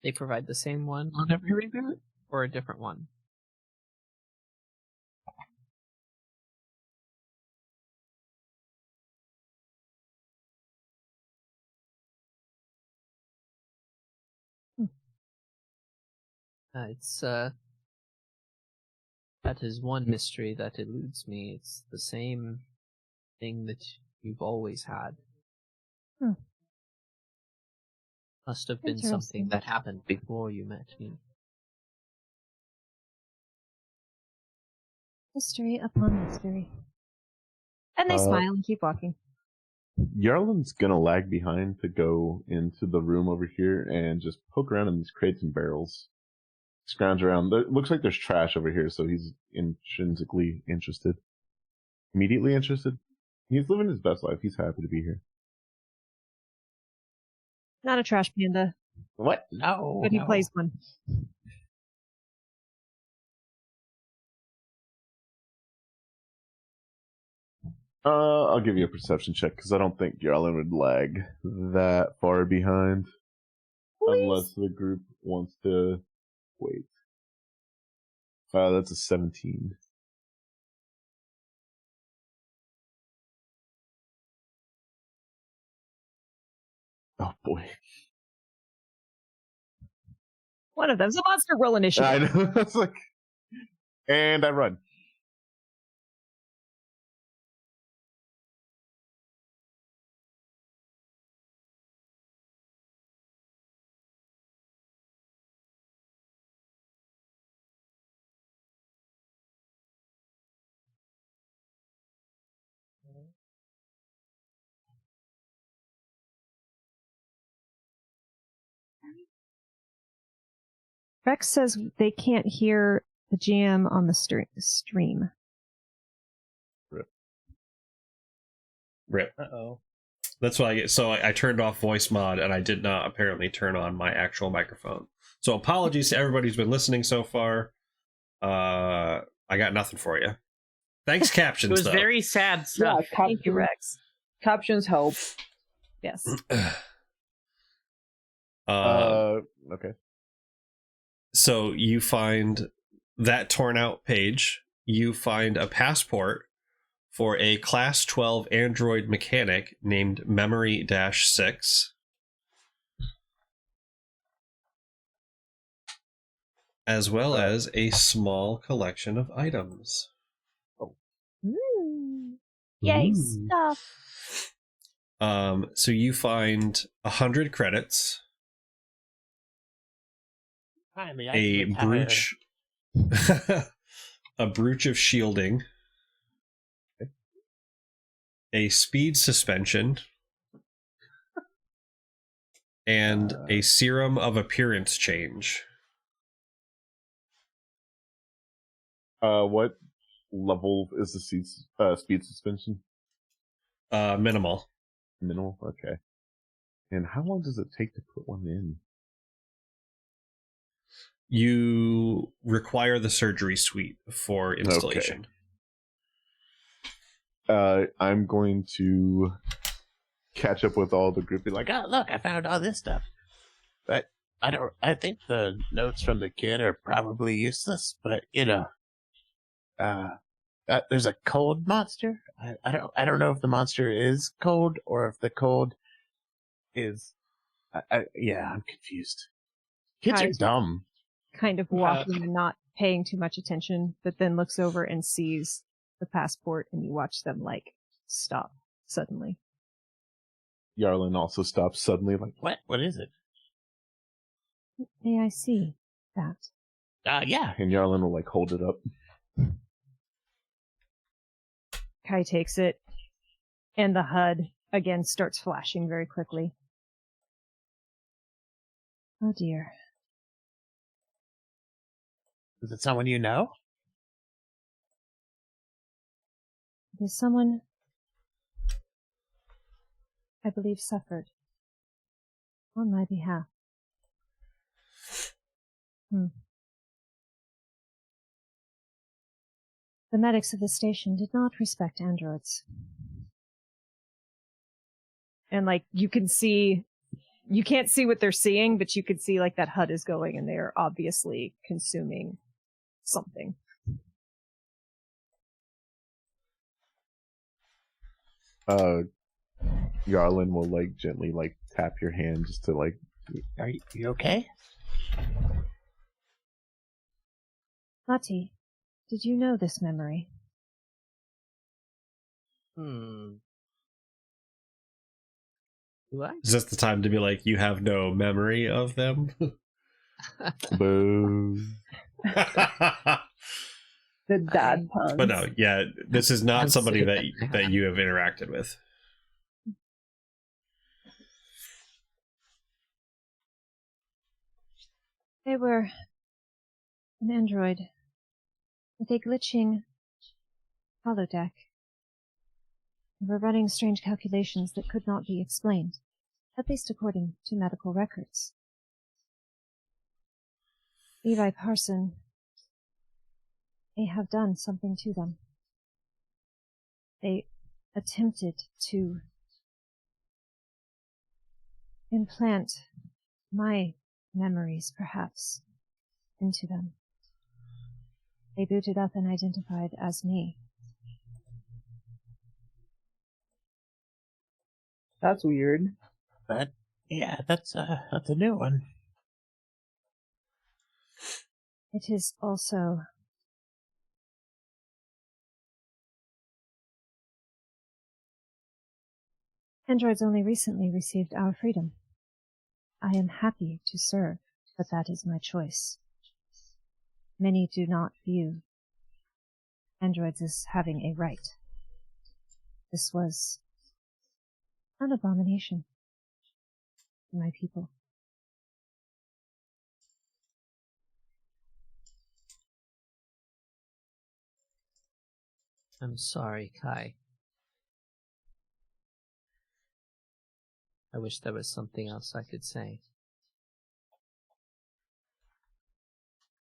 They provide the same one on every reboot? Or a different one? It's, that is one mystery that eludes me. It's the same thing that you've always had. Hmm. Must have been something Interesting. that happened before you met me. Mystery upon mystery. And they Uh, smile and keep walking. Yarlin's gonna lag behind to go into the room over here and just poke around in these crates and barrels. Scrounge around. Looks like there's trash over here, so he's intrinsically interested. Immediately interested. He's living his best life. He's happy to be here. Not a trash panda, What? No. but he no. plays one. I'll give you a perception check because I don't think Yarlin would lag that far behind. Unless the group wants to wait. That's a 17. Oh boy. One of them's a monster roll initiative. I know. It's like, and I run. Rex says they can't hear the GM on the stream. Rip. Uh-oh. That's what I get. So I turned off voice mod, and I did not apparently turn on my actual microphone. So apologies to everybody who's been listening so far. I got nothing for you. Thanks, captions. It was though. very sad Yeah, stuff. Thank you, Rex. captions help. Yes. Okay. So you find that torn out page. You find a passport for a Class 12 android mechanic named Memory-6. As well as a small collection of items. Yay, Ooh. stuff. So you find 100 credits, Finally, I a can retire. brooch, a brooch of shielding, a speed suspension, and a serum of appearance change. What level is the speed suspension? Minimal. Minimal? Okay. And how long does it take to put one in? You require the surgery suite for installation. I'm going to catch up with all the group. Be like, Like, oh, look, I found all this stuff. But I think the notes from the kid are probably useless, but, there's a cold monster. I don't know if the monster is cold or if the cold is, yeah, I'm confused. Kids are Guys. dumb. Kind of walking and not paying too much attention, but then looks over and sees the passport, and you watch them, like, stop suddenly. Yarlin also stops suddenly, like, What is it? May I see that? Yeah. and Yarlin will, like, hold it up. Kai takes it, and the HUD again starts flashing very quickly. Oh dear. Is it someone you know? It is someone I believe suffered on my behalf. The medics of the station did not respect androids. And, like, you can't see what they're seeing, but you can see, like, that HUD is going, and they are obviously consuming something. Yarlin will, like, gently, like, tap your hand just to, like, Are you okay? Lati, did you know this memory? Do I? Is this the time to be like, you have no memory of them? boo. The dad puns. But no, yeah, this is not I'm somebody sick. that you have interacted with. They were an android with a glitching holodeck. They were running strange calculations that could not be explained, at least according to medical records. Levi Parson may have done something to them. They attempted to implant my memories, perhaps, into them. They booted up and identified as me. That's weird. But yeah, that's a new one. It is also androids only recently received our freedom. I am happy to serve, but that is my choice. Many do not view androids as having a right. This was an abomination to my people. I'm sorry, Kai. I wish there was something else I could say.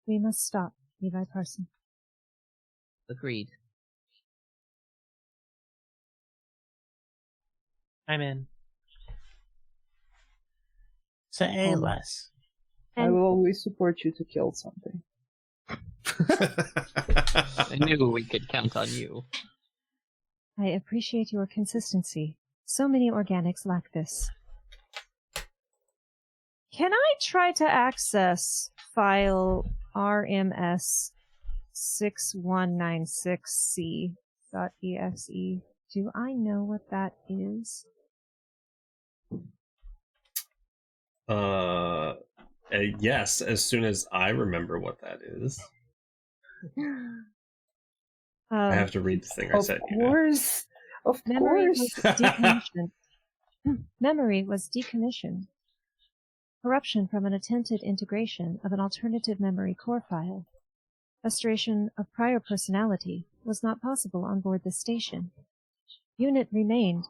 We must stop, Levi Parson. Agreed. I'm in. Say less. I will always support you to kill something. I knew we could count on you. I appreciate your consistency. So many organics lack this. Can I try to access file RMS 6196C.exe? Do I know what that is? Yes, as soon as I remember what that is. I have to read the thing I said. Of Memory course. was decommissioned. Memory was decommissioned. Corruption from an attempted integration of an alternative memory core file. Restoration of prior personality was not possible on board the station. Unit remanded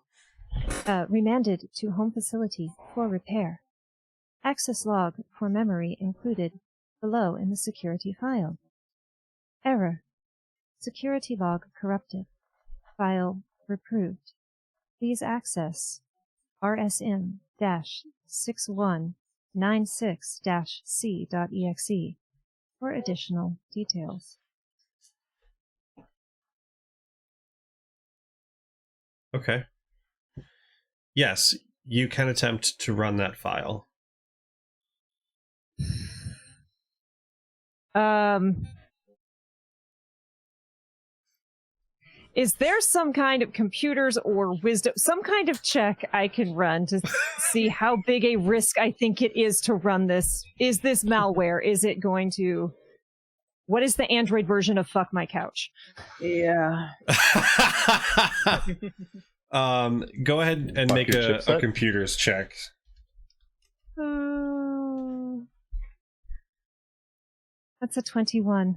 to home facility for repair. Access log for memory included below in the security file. Error. Security log corrupted. File reproved. Please access RSM-6196-C.exe for additional details. Okay. Yes, you can attempt to run that file. Is there some kind of computers or wisdom, some kind of check I can run to see how big a risk I think it is to run this? Is this malware? Is it going to... What is the Android version of Fuck My Couch? Yeah. Go ahead and make a computers check. That's a 21.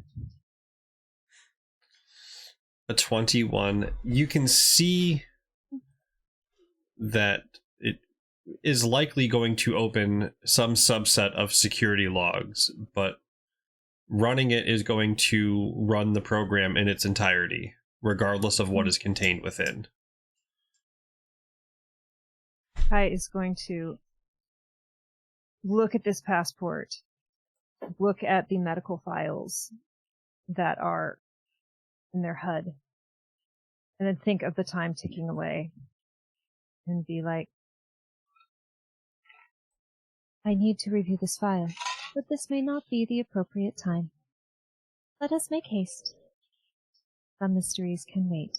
A 21. You can see that it is likely going to open some subset of security logs, but running it is going to run the program in its entirety, regardless of what is contained within. I is going to look at this passport, look at the medical files that are in their HUD, and then think of the time ticking away and be like, I need to review this file, but this may not be the appropriate time. Let us make haste. Some mysteries can wait.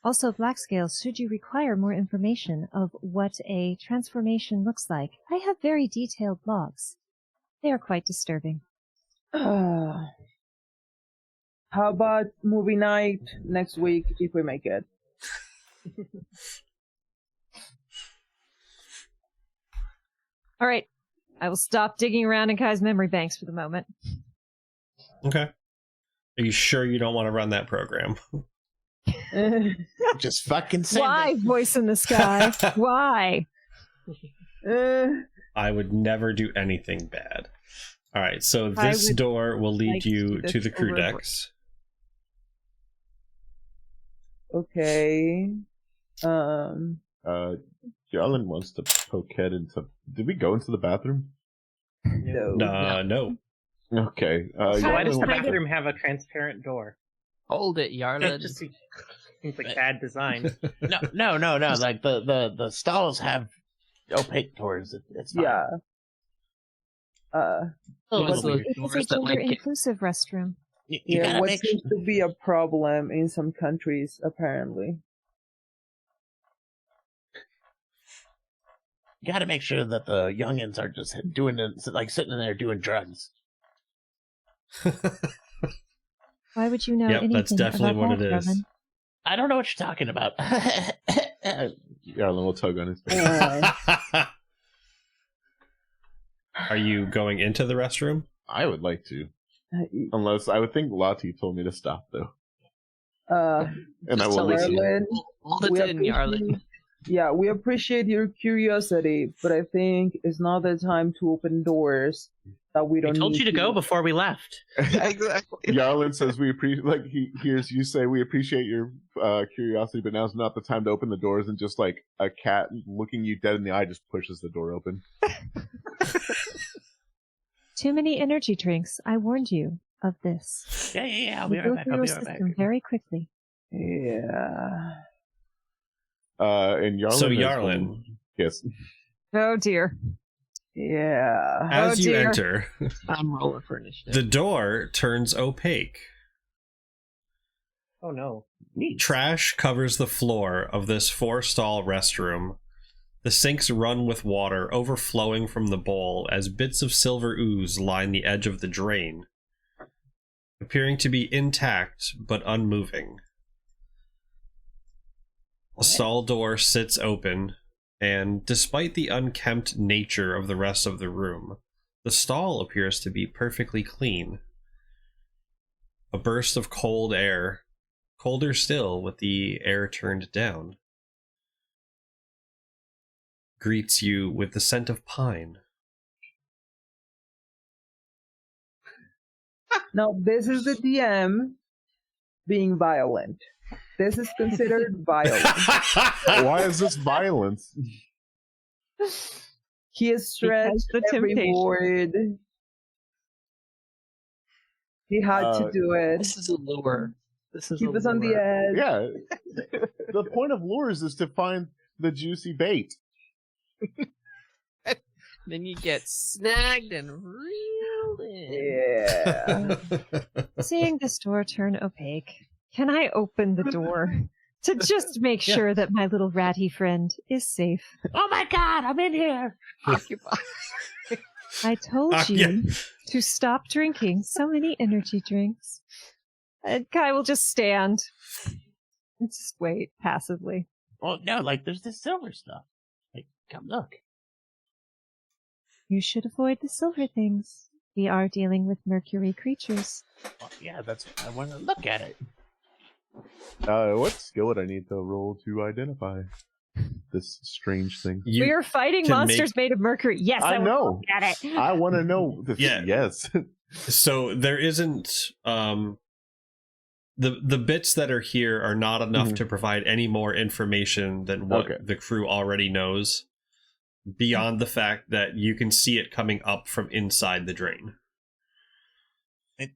Also, Blackscales, should you require more information of what a transformation looks like, I have very detailed logs. They are quite disturbing. How about movie night next week if we make it? all right, I will stop digging around in Kai's memory banks for the moment. Okay. Are you sure you don't want to run that program? Just fucking send Why, it. voice in the sky? Why? I would never do anything bad. All right, so I this would door will lead like to you do this to the crew over and decks. Okay. Jalen wants to poke head into. Did we go into the bathroom? No. No. Okay. So why does the Jalen- bathroom have a transparent door? Hold it, That Yarlin. just seems like bad design. No. Like the stalls have opaque doors. It's fine. Yeah. Oh, What's so the- It is a doors that, like, gender-inclusive restroom. You Yeah, gotta what make seems to be a problem in some countries, apparently. you gotta make sure that the youngins are just doing it, like sitting in there doing drugs. Why would you know Yep, anything that's definitely about what that, it is. Revan? I don't know what you're talking about. Jalen will tug on his face. Are you going into the restroom? I would like to. Unless I would think Lati told me to stop though, Uh, and I Just will tell us listen. Yarlin, Hold it we in, Yarlin. yeah, we appreciate your curiosity, but I think it's not the time to open doors that we We don't told need you to go before we left. Exactly. Yarlin says we appreciate. Like he hears you say we appreciate your curiosity, but now's not the time to open the doors. And just like a cat looking you dead in the eye, just pushes the door open. Too many energy drinks. I warned you of this. Yeah. I'll We be go right back. through I'll your be right back. system very quickly. Yeah. And Yarlin. So has Yarlin, one- yes. Oh dear. Yeah. as you dear. enter, I'm rolling for initiative. the door turns opaque. Oh no. Trash covers the floor of this 4-stall restroom. The sinks run with water overflowing from the bowl as bits of silver ooze line the edge of the drain, appearing to be intact but unmoving. The stall door sits open, and despite the unkempt nature of the rest of the room, the stall appears to be perfectly clean. A burst of cold air, colder still with the air turned down, greets you with the scent of pine. Now, this is the DM being violent. This is considered violent. Why is this violence? He is stretched Because the every temptation. word. He had to do it. This is a lure. This is Keep a us on the lure. edge. Yeah. The point of lures is to find the juicy bait. Then you get snagged and reeled in. Yeah. Seeing this door turn opaque, can I open the door to just make sure that my little ratty friend is safe? Oh my god, I'm in here. Occupy. I told you Yeah. to stop drinking so many energy drinks. And Kai will just stand and just wait passively. Well, no, like there's this silver stuff. Like, come look. You should avoid the silver things. We are dealing with mercury creatures. Well, yeah, that's. I want to look at it. What skill would I need to roll to identify this strange thing? You we are fighting can monsters made of mercury. Yes, I will know. look at it. I want to know. This. Yeah. Yes. So there isn't the bits that are here are not enough Mhm. to provide any more information than what Okay. the crew already knows, beyond the fact that you can see it coming up from inside the drain,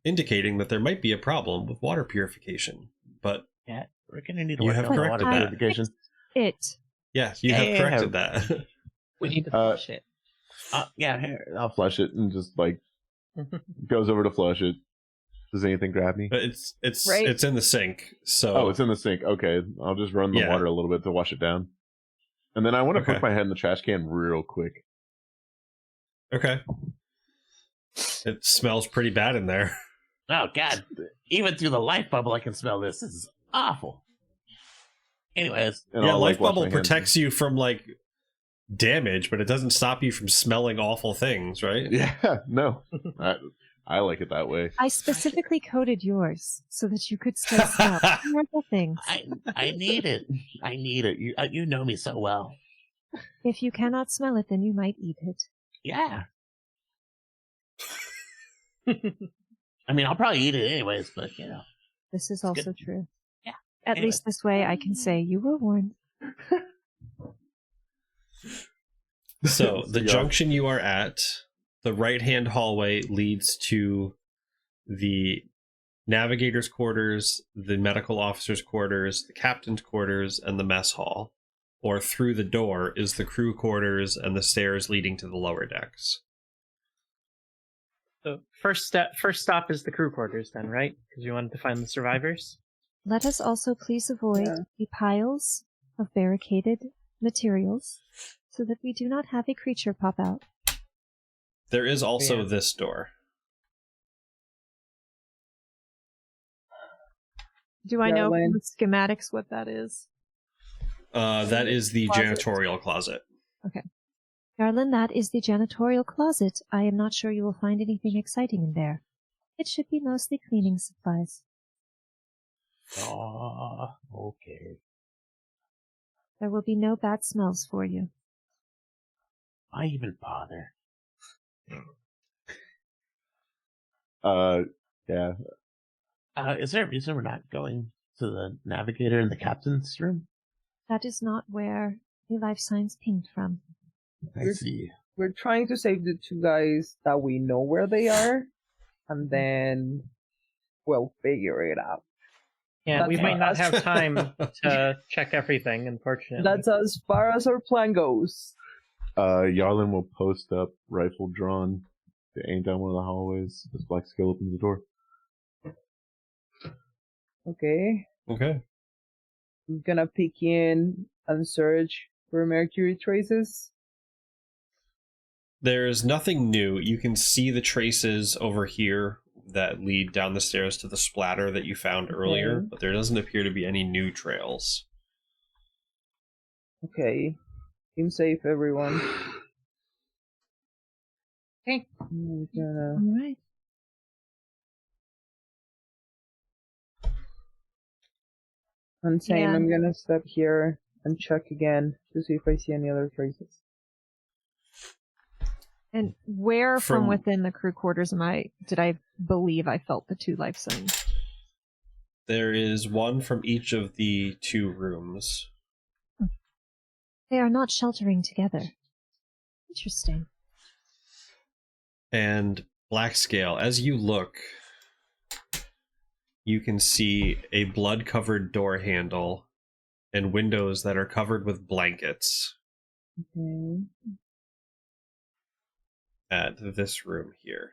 indicating that there might be a problem with water purification. But Yeah, we're gonna need to You work have on the corrected water that. purification. It. yeah, you have corrected that. We need to Uh, flush it. Yeah, here. I'll flush it and just like goes over to flush it. Does anything grab me? But it's Right. it's in the sink. So Oh, it's in the sink. Okay, I'll just run the Yeah. water a little bit to wash it down. And then I want to Okay. put my head in the trash can real quick. okay. It smells pretty bad in there. Oh god, even through the life bubble, I can smell this. This is awful. Anyways, And Yeah, I'll, life wash bubble my hands. protects you from like damage, but it doesn't stop you from smelling awful things, right? Yeah, no, I like it that way. I specifically coded yours so that you could still smell horrible things. I need it. I need it. You know me so well. If you cannot smell it, then you might eat it. Yeah. I mean, I'll probably eat it anyways, but you know. This is It's also true. Yeah. At Anyway. least this way I can say you were warned. So the Yeah. junction you are at, the right-hand hallway leads to the navigator's quarters, the medical officer's quarters, the captain's quarters, and the mess hall. Or through the door is the crew quarters and the stairs leading to the lower decks. So first stop is the crew quarters then, right? Because you wanted to find the survivors. Let us also please avoid Yeah. the piles of barricaded materials so that we do not have a creature pop out. There is also Yeah. this door. Do I know Yarlin. from the schematics what that is? That is the Closet. janitorial closet. Garland, that is the janitorial closet. I am not sure you will find anything exciting in there. It should be mostly cleaning supplies. Oh, okay. There will be no bad smells for you. Why even bother? Yeah. Is there a reason we're not going to the navigator in the captain's room? That is not where the life signs pinged from. I see. We're trying to save the two guys that we know where they are, and then we'll figure it out. Yeah, we That's might not us. have time to check everything, unfortunately. That's as far as our plan goes. Yarlin will post up, rifle drawn, to aim down one of the hallways as Black Scale opens the door. Okay. Okay. I'm gonna peek in and search for mercury traces. There's nothing new. You can see the traces over here that lead down the stairs to the splatter that you found earlier, but there doesn't appear to be any new trails. Okay. Team safe, everyone. Okay. I'm gonna... All right. And same, Yeah. I'm gonna step here and check again to see if I see any other traces. And where from From- within the crew quarters did I believe I felt the two life signs? There is one from each of the two rooms. They are not sheltering together. Interesting. And Black Scale, as you look, you can see a blood-covered door handle and windows that are covered with blankets Okay. at this room here.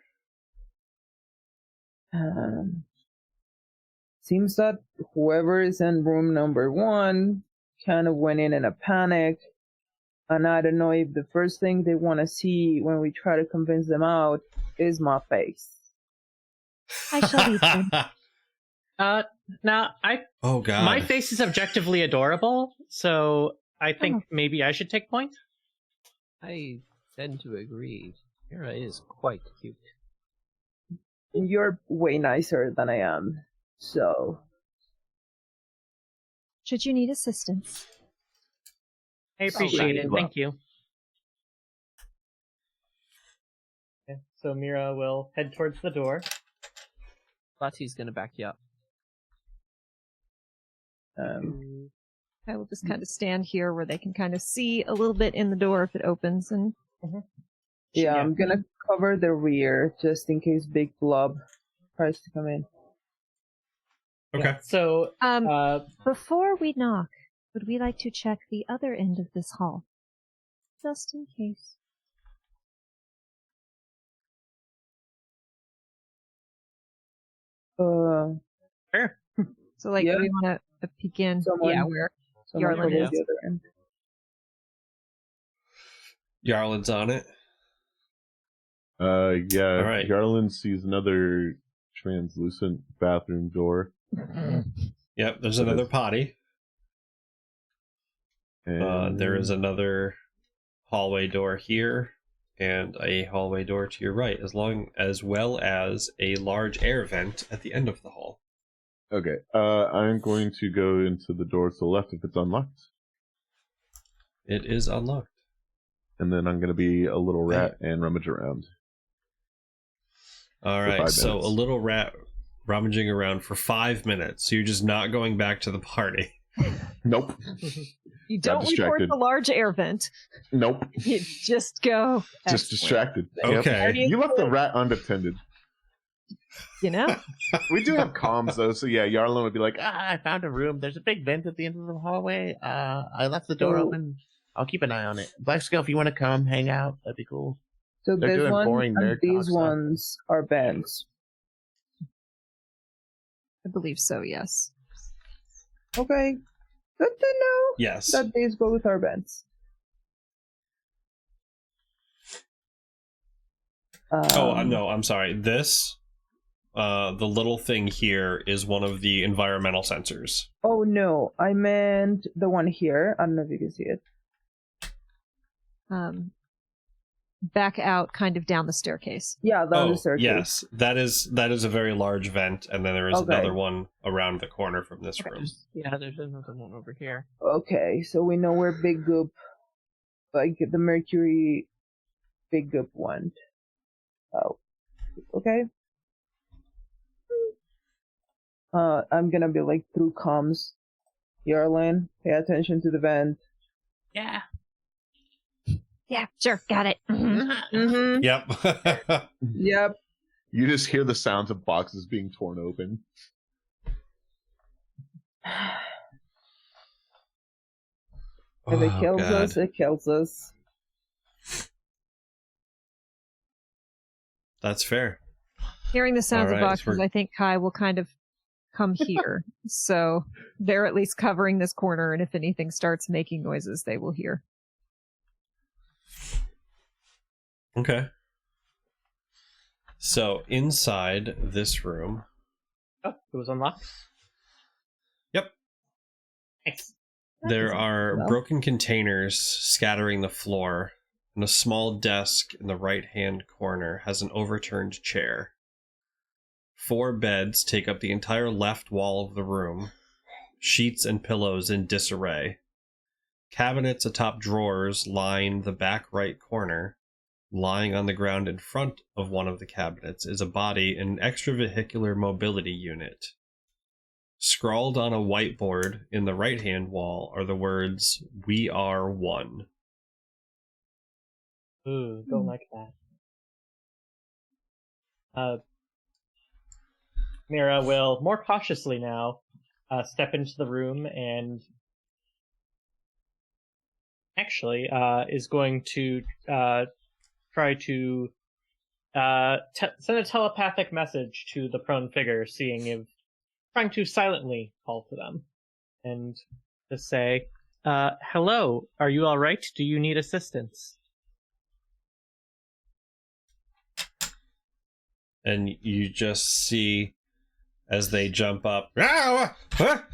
Seems that whoever is in room number 1 kind of went in a panic. And I don't know if the first thing they want to see when we try to convince them out is my face. I shall leave them. Now, Oh god. my face is objectively adorable, so I think maybe I should take point. I tend to agree. Mira is quite cute. You're way nicer than I am, so... Should you need assistance? I appreciate it. Well. Thank you. Okay, so Mira will head towards the door. Lati's gonna back you up. I will just kind of stand here where they can kind of see a little bit in the door if it opens, and Yeah, I'm gonna cover the rear just in case Big Blob tries to come in. Okay. So, before we knock, would we like to check the other end of this hall? Just in case. sure. So, like, Yeah. we want to peek in. Someone- Yeah, where Someone Yarlin cover is. the other end. Yarlin's on it. Yeah. All right. Yarlin sees another translucent bathroom door. Yep, there's another potty. And There is another hallway door here, and a hallway door to your right, as well as a large air vent at the end of the hall. Okay. I'm going to go into the door to the left if it's unlocked. It is unlocked. And then I'm going to be a little rat and rummage around. All For right, 5 so minutes. a little rat rummaging around for 5 minutes. So you're just not going back to the party. Nope. You don't report distracted. the large air vent. Nope. You just go. Just distracted. Okay. Yep. You left the rat unattended. You know? We do have comms though, so yeah, Yarlin would be like, I found a room. There's a big vent at the end of the hallway. I left the door So- open. I'll keep an eye on it. Black Scale, if you want to come hang out, that'd be cool. So They're this doing one boring and nerd these talk stuff. ones are vents. I believe so, yes. Okay. Good to know Yes. that these both are vents. No, I'm sorry. This, the little thing here is one of the environmental sensors. Oh no, I meant the one here. I don't know if you can see it. back out kind of down the staircase. Yeah, down the staircase. Yes, that is a very large vent, and then there is another one around the corner from this room. There's another one over here. Okay, so we know where Big Goop, like the Mercury Big Goop went. Oh, okay. I'm gonna be like through comms. Yarlin, pay attention to the vent. Yeah. Yeah, sure, got it. Mm-hmm. Yep. Yep. You just hear the sounds of boxes being torn open. If it kills us, it kills us. That's fair. Hearing the sounds of All right, boxes, we're- I think Kai will kind of come here. So they're at least covering this corner, and if anything starts making noises, they will hear. Okay. So inside this room, Oh, it was unlocked. Yep. Nice. there are well. broken containers scattering the floor, and a small desk in the right-hand corner has an overturned chair. 4 beds take up the entire left wall of the room, sheets and pillows in disarray. Cabinets atop drawers line the back right corner. Lying on the ground in front of one of the cabinets is a body in an extravehicular mobility unit. Scrawled on a whiteboard in the right-hand wall are the words, "We are one." Ooh, don't like that. Mira will more cautiously now step into the room and actually is going to try to send a telepathic message to the prone figure, trying to silently call to them, and just say, hello, are you alright? Do you need assistance? And you just see as they jump up. Ah, what?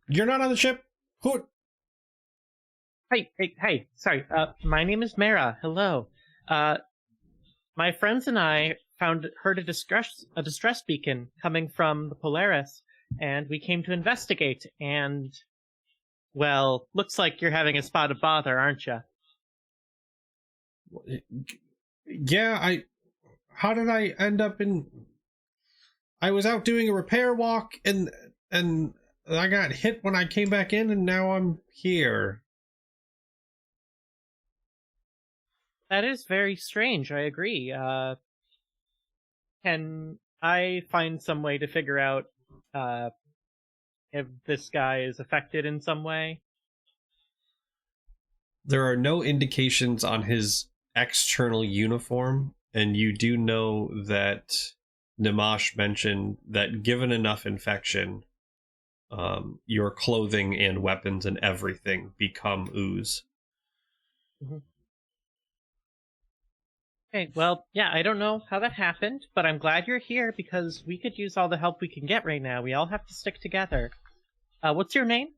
You're not on the ship? Who? Hey, sorry, my name is Mara, hello. My friends and I heard a distress beacon coming from the Polaris, and we came to investigate, and, well, looks like you're having a spot of bother, aren't you? Yeah, how did I end up in... I was out doing a repair walk, and I got hit when I came back in, and now I'm here. That is very strange, I agree. Can I find some way to figure out if this guy is affected in some way? There are no indications on his external uniform, and you do know that Namash mentioned that given enough infection, your clothing and weapons and everything become ooze. Mm-hmm. Okay, well, yeah, I don't know how that happened, but I'm glad you're here because we could use all the help we can get right now. We all have to stick together. What's your name?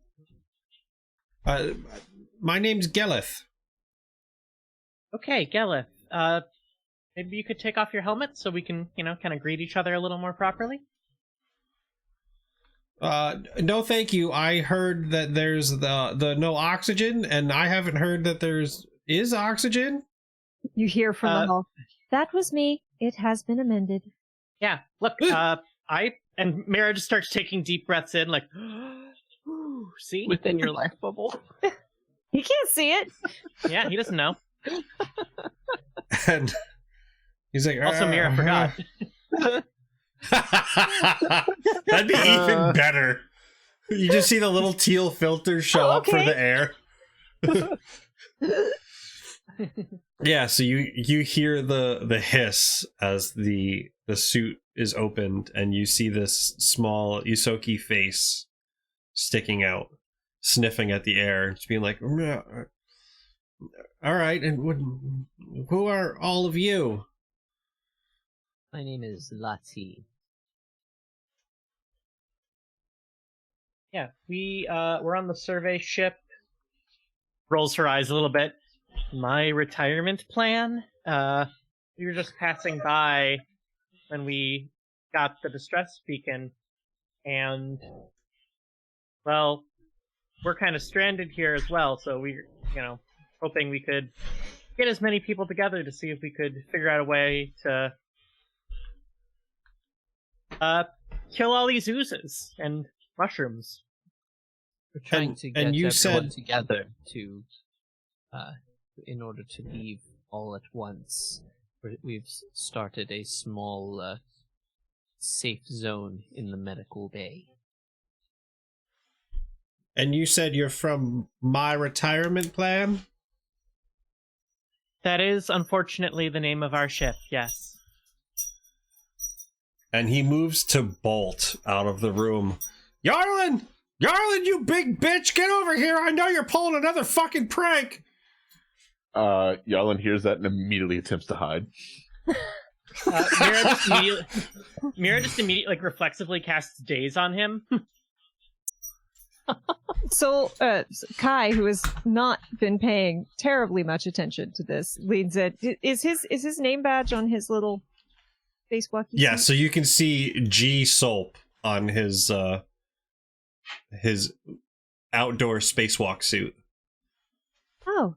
My name's Geleth. Okay, Geleth. Maybe you could take off your helmet so we can, kind of greet each other a little more properly? No thank you. I heard that there's the no oxygen, and I haven't heard that is oxygen. You hear from the hall. That was me. It has been amended. Yeah, look, and Mara just starts taking deep breaths in, like, see? Within your life bubble. He can't see it. Yeah, he doesn't know. And he's like, Also, Mira forgot. That'd be even better. You just see the little teal filters show up for the air. Yeah, so you hear the hiss as the suit is opened, and you see this small Isoki face sticking out, sniffing at the air, just being like, all right, and who are all of you? My name is Lati. Yeah, we're on the survey ship. Rolls her eyes a little bit. my retirement plan. We were just passing by when we got the distress beacon, and, well, we're kind of stranded here as well, so we're, hoping we could get as many people together to see if we could figure out a way to kill all these oozes and mushrooms. We're trying And- to get and you everyone said- together to, in order to leave all at once. We've started a small safe zone in the medical bay. And you said you're from my retirement plan? That is, unfortunately, the name of our ship, yes. And he moves to bolt out of the room. Yarlin! Yarlin, you big bitch! Get over here! I know you're pulling another fucking prank! Yarlin hears that and immediately attempts to hide. Mira just immediately, reflexively casts Daze on him. So, Kai, who has not been paying terribly much attention to this, leads it. Is his name badge on his little spacewalkie? Yeah, suit? so you can see G Soap on his outdoor spacewalk suit. Oh.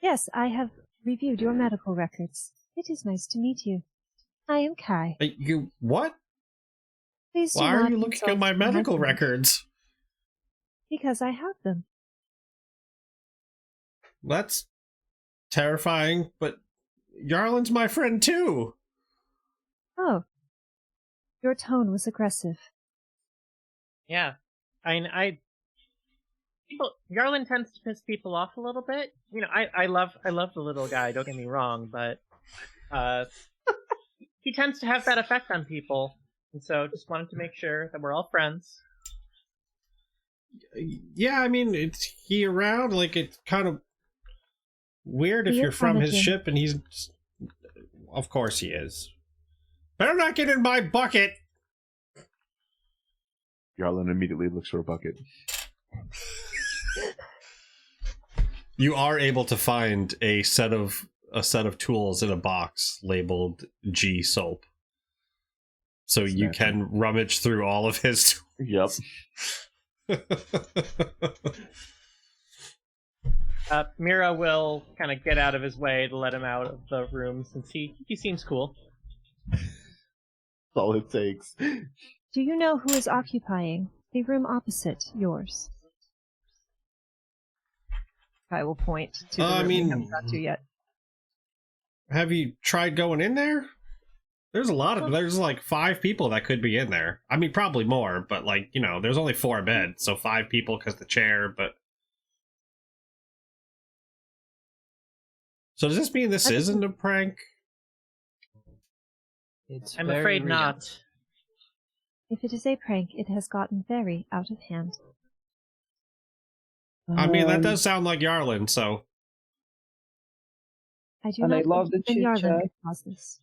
Yes, I have reviewed your medical records. It is nice to meet you. I am Kai. You what? Please do Why not are you looking insult at my my medical husband, records? Because I have them. That's terrifying, but Yarlin's my friend too. Oh. Your tone was aggressive. Yeah. Yarlin tends to piss people off a little bit. I love the little guy, don't get me wrong, but he tends to have that effect on people. And so just wanted to make sure that we're all friends. Yeah, I mean, is he around? It's kind of weird if He you're is from his panicking. ship and he's... Of course he is. Better not get in my bucket! Yarlin immediately looks for a bucket. You are able to find a set of tools in a box labeled G Soap. So you can rummage through all of his Yep. Mira will kind of get out of his way to let him out of the room since he seems cool. That's all it takes. Do you know who is occupying the room opposite yours? I will point to the I room mean- we haven't got to yet. Have you tried going in there? There's there's 5 people that could be in there. I mean, probably more, but there's only 4 beds, so 5 people because the chair, but... So does this mean this isn't a prank? It's I'm very afraid real. not. If it is a prank, it has gotten very out of hand. I mean, that does sound like Yarlin, so... I do And I not love think the even Yarlin chit-chat. could cause this.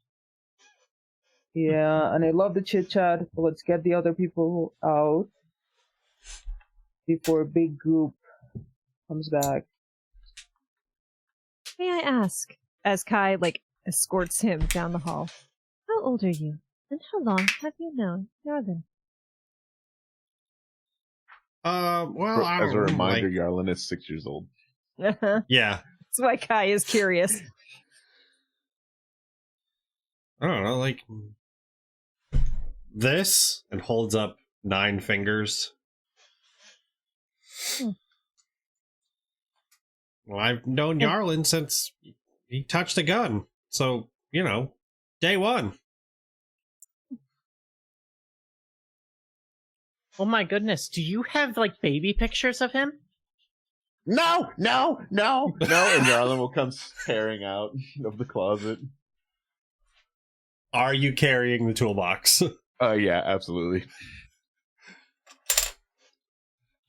Yeah, and I love the chit chat. Let's get the other people out before a big group comes back. May I ask, As Kai escorts him down the hall. how old are you, and how long have you known Yarlin? Well, I As a don't know, reminder, Yarlin is 6 years old. That's yeah, why Kai is curious. I don't know, this, and holds up 9 fingers. Well, I've known Yarlin since he touched a gun, so, day one. Oh my goodness, do you have baby pictures of him? No! And Yarlin will come tearing out of the closet. Are you carrying the toolbox? Yeah, absolutely.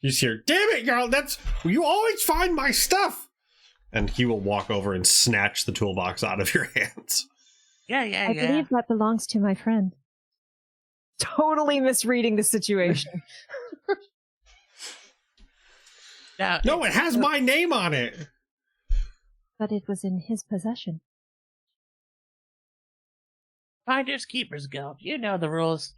You just hear, damn it, Yarl, you always find my stuff! And he will walk over and snatch the toolbox out of your hands. I believe that belongs to my friend. Totally misreading the situation. Now, No, it has my name on it! But it was in his possession. Finders Keepers Guild. You know the rules.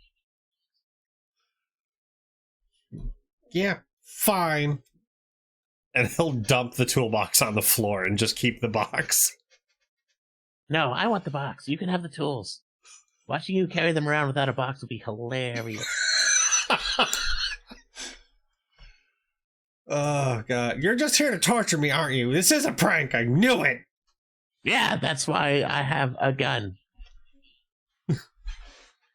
Yeah, fine. And he'll dump the toolbox on the floor and just keep the box. No, I want the box. You can have the tools. Watching you carry them around without a box will be hilarious. Oh, God. You're just here to torture me, aren't you? This is a prank. I knew it. Yeah, that's why I have a gun. Do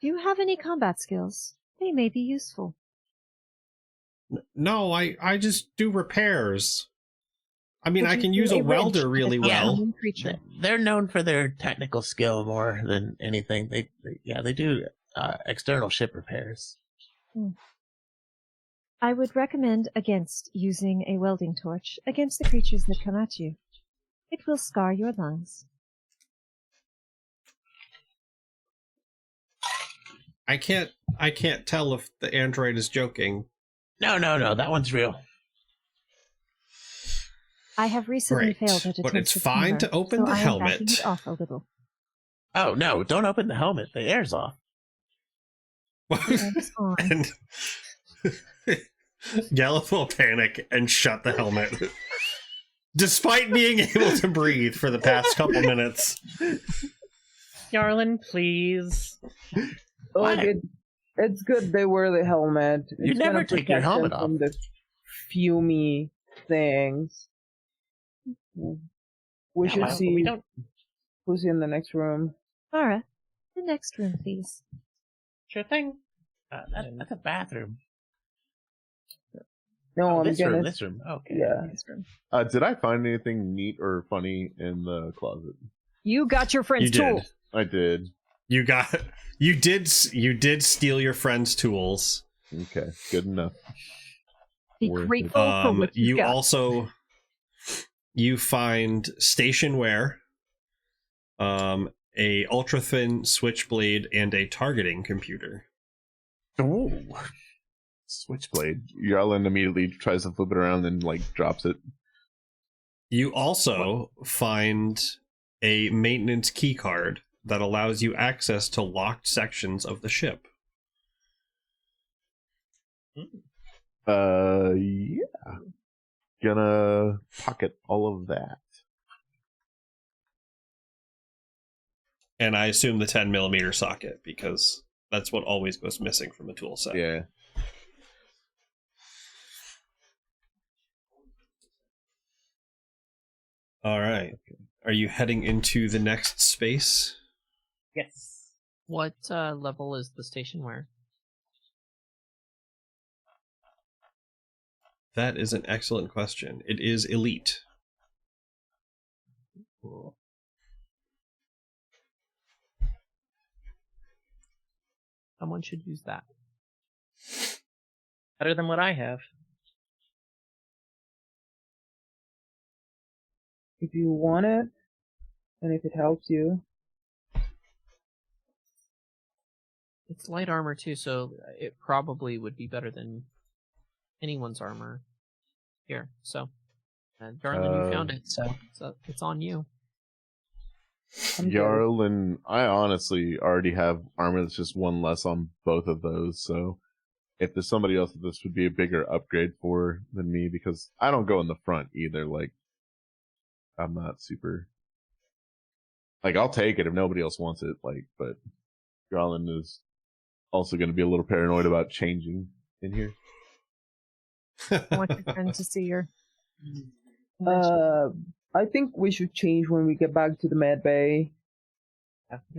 you have any combat skills? They may be useful. No, I just do repairs. I mean, Would I you can do use a wrench welder with really a well. common creature? They're known for their technical skill more than anything. They do external ship repairs. I would recommend against using a welding torch against the creatures that come at you. It will scar your lungs. I can't tell if the android is joking. No, that one's real. I have recently Right, failed at but attempts it's of fine humor, to open so the I am helmet. backing it off a little. Oh, no, don't open the helmet. The air's off. Hands on. And Gallup will panic and shut the helmet. Despite being able to breathe for the past couple minutes. Yarlin, please. What? Look, it's good they wear the helmet. You It's never gonna take your protect them helmet from off. the fumey things. We should well, see we don't. who's in the next room. Mara, the next room, please. Sure thing. That's a bathroom. No, I'm this gonna. room. This room. Okay. Yeah. This room. Did I find anything neat or funny in the closet? You got your friend's You tool. did. I did. You did steal your friend's tools. Okay, good enough. Be Worth it. grateful for what you got. You find stationware, a ultra thin switchblade, and a targeting computer. Ooh. Switchblade. Yarlin immediately tries to flip it around and drops it. You also find a maintenance key card that allows you access to locked sections of the ship. Yeah. Gonna pocket all of that. And I assume the 10mm socket, because that's what always goes missing from a tool set. Yeah. All right. Are you heading into the next space? Yes. What level is the stationware? That is an excellent question. It is elite. Cool. Someone should use that. Better than what I have. If you want it, and if it helps you. It's light armor too, so it probably would be better than anyone's armor here. So, Darlin, you found it, so it's on you. Yarlin, I honestly already have armor that's just one less on both of those, so if there's somebody else that this would be a bigger upgrade for than me, because I don't go in the front either, I'm not super... I'll take it if nobody else wants it, but Yarlin is also going to be a little paranoid about changing in here. I want your friend to see your. I think we should change when we get back to the med bay,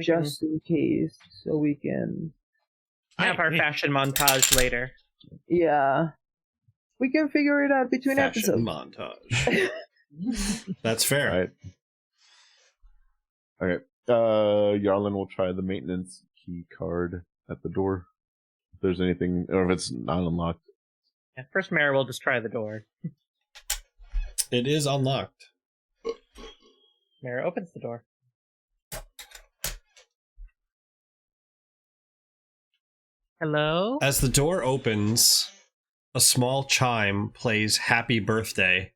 just in case, so we can have our fashion montage later. Yeah, we can figure it out between Fashion episodes. montage. That's fair. All right. Yarlin will try the maintenance key card at the door. If there's anything, or if it's not unlocked. Yeah, first, Mara will just try the door. It is unlocked. Mara opens the door. Hello? As the door opens, a small chime plays Happy Birthday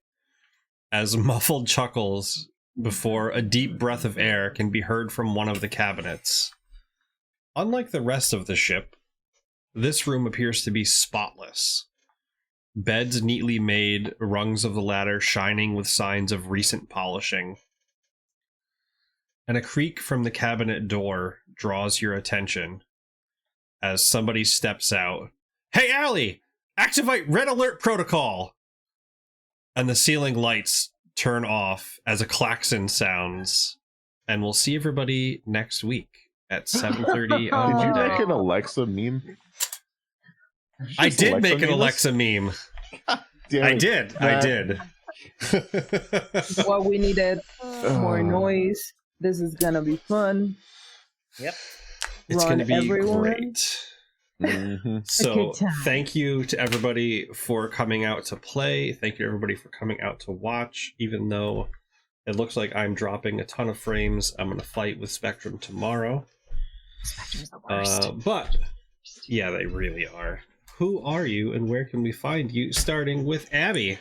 as muffled chuckles before a deep breath of air can be heard from one of the cabinets. Unlike the rest of the ship, this room appears to be spotless. Beds neatly made, rungs of the ladder shining with signs of recent polishing. And a creak from the cabinet door draws your attention as somebody steps out. Hey, Allie! Activate Red Alert Protocol! And the ceiling lights turn off as a klaxon sounds. And we'll see everybody next week at 7:30 on Did you Monday. make an Alexa meme? I did make an meme Alexa meme. Damn I it. did. I did. What we needed, more noise. This is gonna be fun. Yep. It's Run going to be everyone. great. Mhm. So good time. thank you to everybody for coming out to play. Thank you to everybody for coming out to watch. Even though it looks like I'm dropping a ton of frames, I'm going to fight with Spectrum tomorrow. Spectrum's the worst. But yeah, they really are. Who are you and where can we find you? Starting with Abby.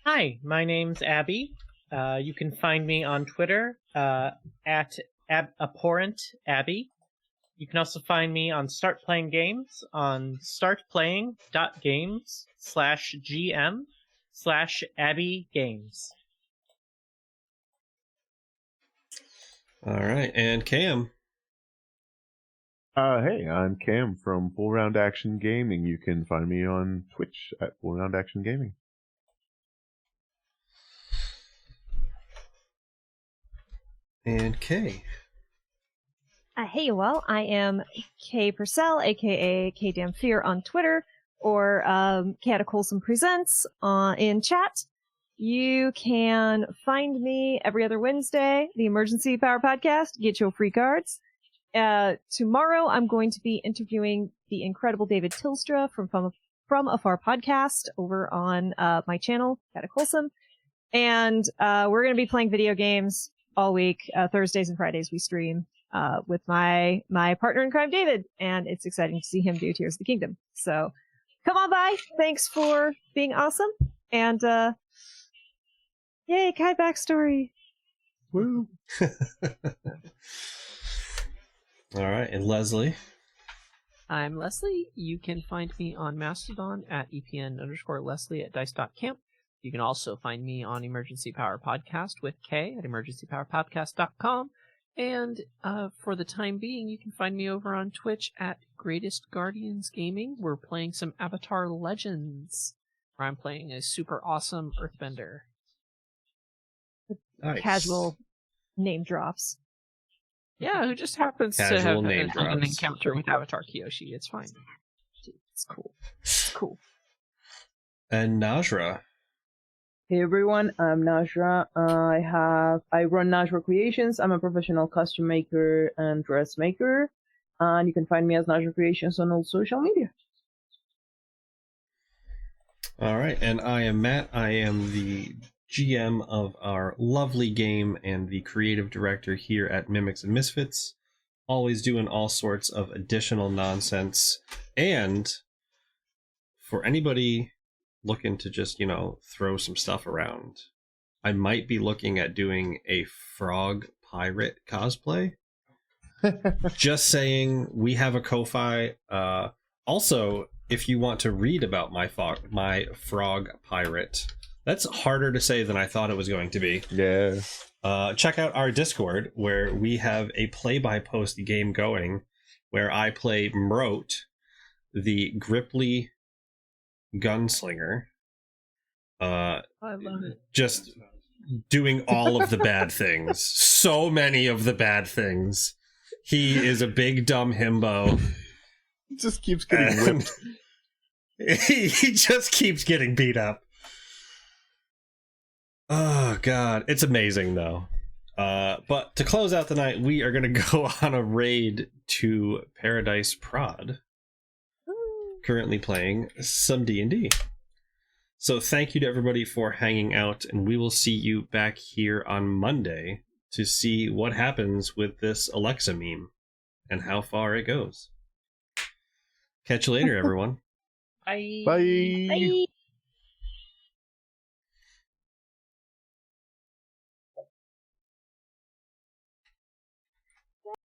Hi, my name's Abby. You can find me on Twitter at abhorrentabby. You can also find me on Start Playing Games on startplaying.games/gm/abbygames. All right, and Cam. Hey, I'm Cam from Full Round Action Gaming. You can find me on Twitch at Full Round Action Gaming. And Kay. Hey, well, I am Kay Purcell, aka K Damn Fear on Twitter, or Cataclysm Presents in chat. You can find me every other Wednesday, the Emergency Power Podcast. Get your free cards. Tomorrow, I'm going to be interviewing the incredible David Tilstra from Afar Podcast over on my channel, Cataclysm. And we're going to be playing video games all week. Thursdays and Fridays we stream with my partner in crime, David, and it's exciting to see him do Tears of the Kingdom. So come on by. Thanks for being awesome. And yay, Kai backstory. Woo! All right, and Leslie. I'm Leslie. You can find me on Mastodon at EPN_Leslie at dice.camp. You can also find me on Emergency Power Podcast with Kay at emergencypowerpodcast.com. And for the time being, you can find me over on Twitch at Greatest Guardians Gaming. We're playing some Avatar Legends, where I'm playing a super awesome Earthbender. Nice. Casual name drops. Yeah, who just happens to Casual have name an drops. encounter with Avatar Kyoshi. It's fine. It's cool. It's cool. And Najra. Hey everyone, I'm Najra. I run Najra Creations. I'm a professional costume maker and dressmaker. And you can find me as Najra Creations on all social media. All right, and I am Matt. I am the GM of our lovely game and the creative director here at Mimics and Misfits. Always doing all sorts of additional nonsense. And for anybody looking to just, throw some stuff around, I might be looking at doing a frog pirate cosplay. Just saying, we have a Ko-Fi. Also, if you want to read about my frog pirate, that's harder to say than I thought it was going to be. Yeah. Check out our Discord, where we have a play-by-post game going, where I play Mroat, the Gripply gunslinger. I love it. Just doing all of the bad things. So many of the bad things. He is a big dumb himbo. Just keeps getting whipped. He just keeps getting beat up. Oh god, it's amazing though. But to close out the night, we are going to go on a raid to Paradise Prod. Currently playing some D&D. So thank you to everybody for hanging out, and we will see you back here on Monday to see what happens with this Alexa meme and how far it goes. Catch you later, everyone. Bye. Bye. Bye.